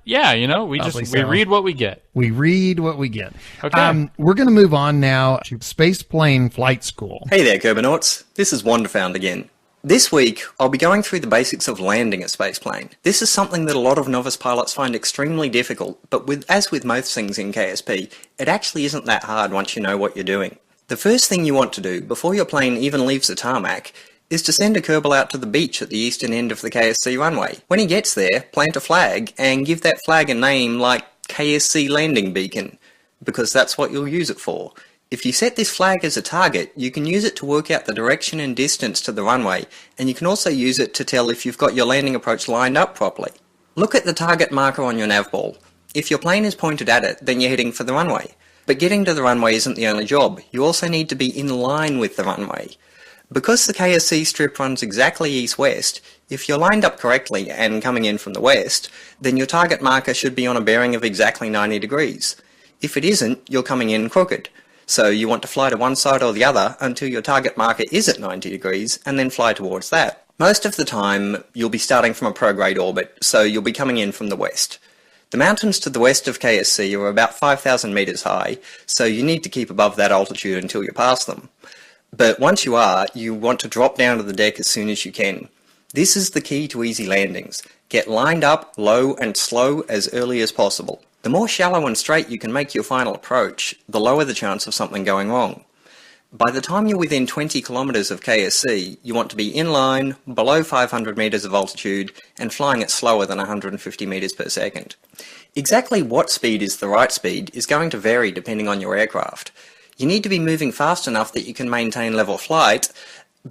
Yeah, we read what we get. We read what we get. Okay. We're going to move on now to Spaceplane Flight School. Hey there, Kerbonauts. This is Wanderfound again. This week, I'll be going through the basics of landing a spaceplane. This is something that a lot of novice pilots find extremely difficult, but as with most things in KSP, it actually isn't that hard once you know what you're doing. The first thing you want to do, before your plane even leaves the tarmac, is to send a Kerbal out to the beach at the eastern end of the KSC runway. When he gets there, plant a flag and give that flag a name like KSC Landing Beacon, because that's what you'll use it for. If you set this flag as a target, you can use it to work out the direction and distance to the runway, and you can also use it to tell if you've got your landing approach lined up properly. Look at the target marker on your nav ball. If your plane is pointed at it, then you're heading for the runway. But getting to the runway isn't the only job. You also need to be in line with the runway. Because the KSC strip runs exactly east-west, if you're lined up correctly and coming in from the west, then your target marker should be on a bearing of exactly 90 degrees. If it isn't, you're coming in crooked. So you want to fly to one side or the other until your target marker is at 90 degrees and then fly towards that. Most of the time, you'll be starting from a prograde orbit, so you'll be coming in from the west. The mountains to the west of KSC are about 5,000 metres high, so you need to keep above that altitude until you pass them. But once you are, you want to drop down to the deck as soon as you can. This is the key to easy landings. Get lined up, low and slow as early as possible. The more shallow and straight you can make your final approach, the lower the chance of something going wrong. By the time you're within 20 kilometres of KSC, you want to be in line, below 500 metres of altitude, and flying at slower than 150 metres per second. Exactly what speed is the right speed is going to vary depending on your aircraft. You need to be moving fast enough that you can maintain level flight,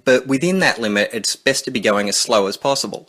but within that limit it's best to be going as slow as possible.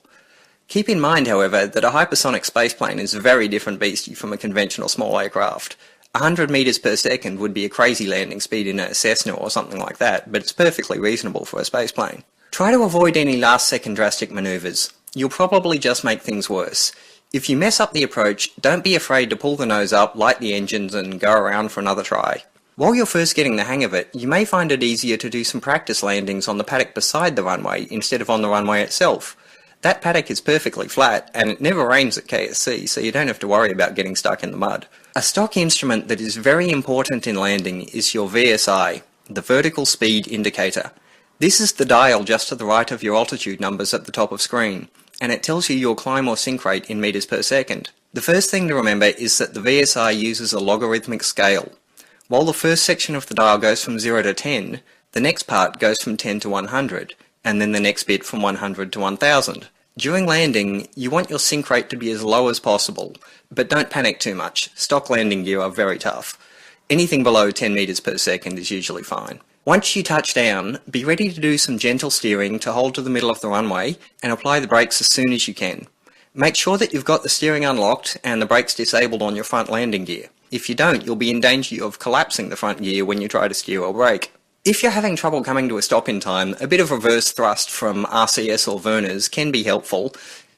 Keep in mind, however, that a hypersonic spaceplane is a very different beastie from a conventional small aircraft. 100 metres per second would be a crazy landing speed in a Cessna or something like that, but it's perfectly reasonable for a spaceplane. Try to avoid any last-second drastic manoeuvres. You'll probably just make things worse. If you mess up the approach, don't be afraid to pull the nose up, light the engines, and go around for another try. While you're first getting the hang of it, you may find it easier to do some practice landings on the paddock beside the runway instead of on the runway itself. That paddock is perfectly flat, and it never rains at KSC, so you don't have to worry about getting stuck in the mud. A stock instrument that is very important in landing is your VSI, the Vertical Speed Indicator. This is the dial just to the right of your altitude numbers at the top of screen, and it tells you your climb or sink rate in meters per second. The first thing to remember is that the VSI uses a logarithmic scale. While the first section of the dial goes from 0 to 10, the next part goes from 10 to 100, and then the next bit from 100 to 1000. During landing, you want your sync rate to be as low as possible, but don't panic too much. Stock landing gear are very tough. Anything below 10 meters per second is usually fine. Once you touch down, be ready to do some gentle steering to hold to the middle of the runway and apply the brakes as soon as you can. Make sure that you've got the steering unlocked and the brakes disabled on your front landing gear. If you don't, you'll be in danger of collapsing the front gear when you try to steer or brake. If you're having trouble coming to a stop in time, a bit of reverse thrust from RCS or Verners can be helpful,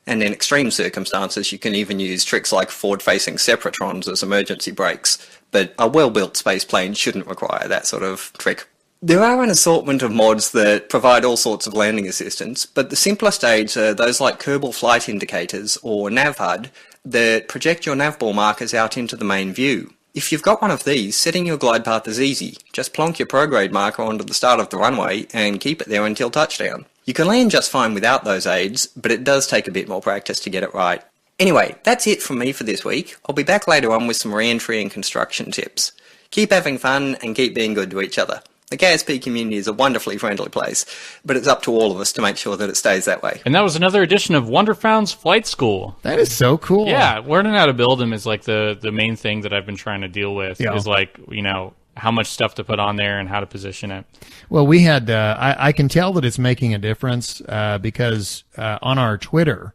and in extreme circumstances you can even use tricks like forward-facing separatrons as emergency brakes, but a well-built spaceplane shouldn't require that sort of trick. There are an assortment of mods that provide all sorts of landing assistance, but the simplest aids are those like Kerbal Flight Indicators or NavHUD that project your navball markers out into the main view. If you've got one of these, setting your glide path is easy. Just plonk your prograde marker onto the start of the runway and keep it there until touchdown. You can land just fine without those aids, but it does take a bit more practice to get it right. Anyway, that's it from me for this week. I'll be back later on with some re-entry and construction tips. Keep having fun and keep being good to each other. The KSP community is a wonderfully friendly place, but it's up to all of us to make sure that it stays that way. And that was another edition of Wonderfound's Flight School. That is so cool. Yeah, learning how to build them is like the main thing that I've been trying to deal with. Yeah. Is like, you know, how much stuff to put on there and how to position it. Well, we had, I can tell that it's making a difference because on our Twitter,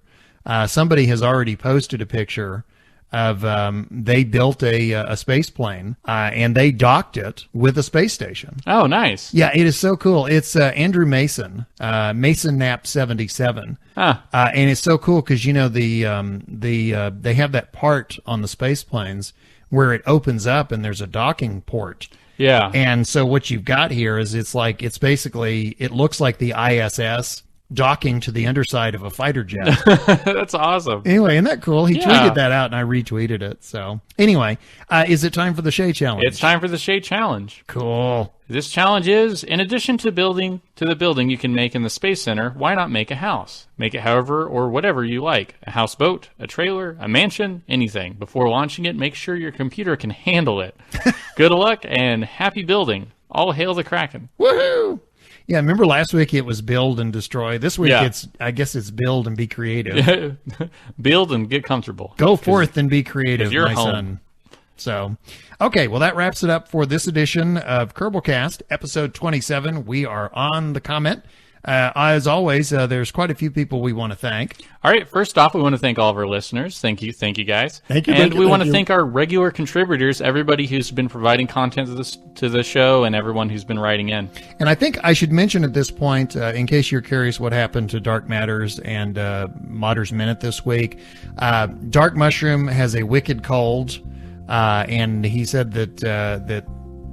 somebody has already posted a picture of they built a space plane and they docked it with a space station. Oh, nice. Yeah, it is so cool. It's Andrew Mason, Mason Knapp 77. Huh. And it's so cool because, you know, they have that part on the space planes where it opens up and there's a docking port. Yeah. And so what you've got here is it's basically, it looks like the ISS docking to the underside of a fighter jet. That's awesome. Anyway, isn't that cool? He Yeah. tweeted that out and I retweeted it. So anyway, is it time for the Shea Challenge? It's time for the Shea Challenge. Cool. This challenge is, in addition to the building you can make in the Space Center, why not make a house? Make it however or whatever you like. A houseboat, a trailer, a mansion, anything. Before launching it, make sure your computer can handle it. Good luck and happy building. All hail the Kraken. Woohoo! Yeah, remember last week it was build and destroy. This week Yeah. I guess it's build and be creative. Build and get comfortable. Go forth and be creative, you're my home. son. So, okay, well, that wraps it up for this edition of Kerbalcast, episode 27. We are on the comment. As always, there's quite a few people we want to thank. All right, first off, we want to thank all of our listeners. Thank you guys. Thank you, And thank you, we want thank to you. thank our regular contributors, everybody who's been providing content to the show, and everyone who's been writing in. And I think I should mention at this point, in case you're curious what happened to Dark Matters and Modder's Minute this week, Dark Mushroom has a wicked cold, and he said that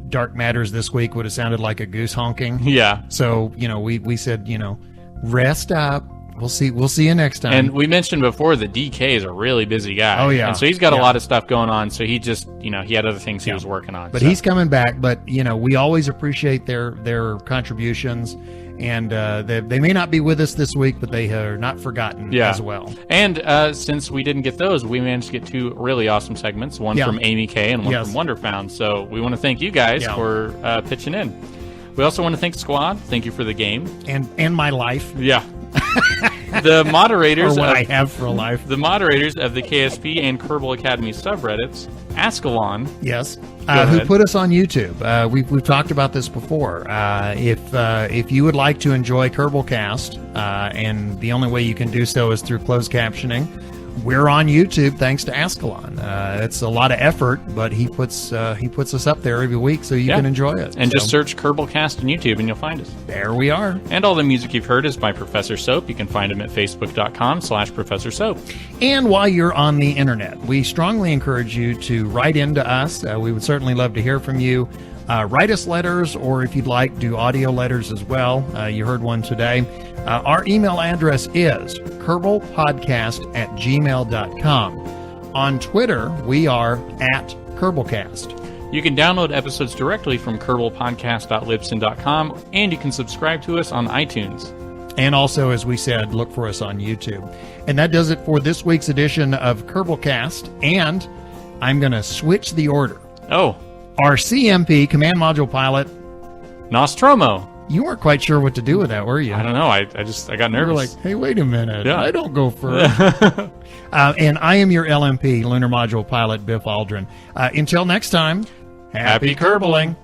Dark Matters this week would have sounded like a goose honking. Yeah. So, you know, we said, you know, rest up. We'll see you next time. And we mentioned before that DK is a really busy guy. Oh, yeah. And so he's got Yeah. a lot of stuff going on. So he just, you know, he had other things he was working on. But so. he's coming back. But, you know, we always appreciate their contributions. And they may not be with us this week, but they are not forgotten as well. And since we didn't get those, we managed to get two really awesome segments, one Yeah. from Amy K and one Yes. from Wonderfound. So we want to thank you guys for pitching in. We also want to thank Squad. Thank you for the game. And my life. Yeah. The moderators Or what of, I have for a life. The moderators of the KSP and Kerbal Academy subreddits, Ascalon. Yes. Who ahead. put us on YouTube. We've talked about this before. If you would like to enjoy Kerbalcast, and the only way you can do so is through closed captioning, we're on YouTube thanks to Ascalon. It's a lot of effort, but he puts us up there every week so you can enjoy it. And just So, search Kerbalcast on YouTube and you'll find us. there we are. And all the music you've heard is by Professor Soap. You can find him at facebook.com/Professor Soap. And while you're on the internet, we strongly encourage you to write into us. We would certainly love to hear from you. Write us letters, or if you'd like, do audio letters as well. You heard one today. Our email address is kerbalpodcast@gmail.com. On Twitter, we are at Kerbalcast. You can download episodes directly from kerbalpodcast.libsyn.com, and you can subscribe to us on iTunes. And also, as we said, look for us on YouTube. And that does it for this week's edition of Kerbalcast. And I'm going to switch the order. Oh, Our CMP, Command Module Pilot, Nostromo. you weren't quite sure what to do with that, were you? I don't know. I got nervous. You were like, hey, wait a minute. Yeah. I don't go first. And I am your LMP, Lunar Module Pilot, Biff Aldrin. Until next time, happy Happy Kerbaling.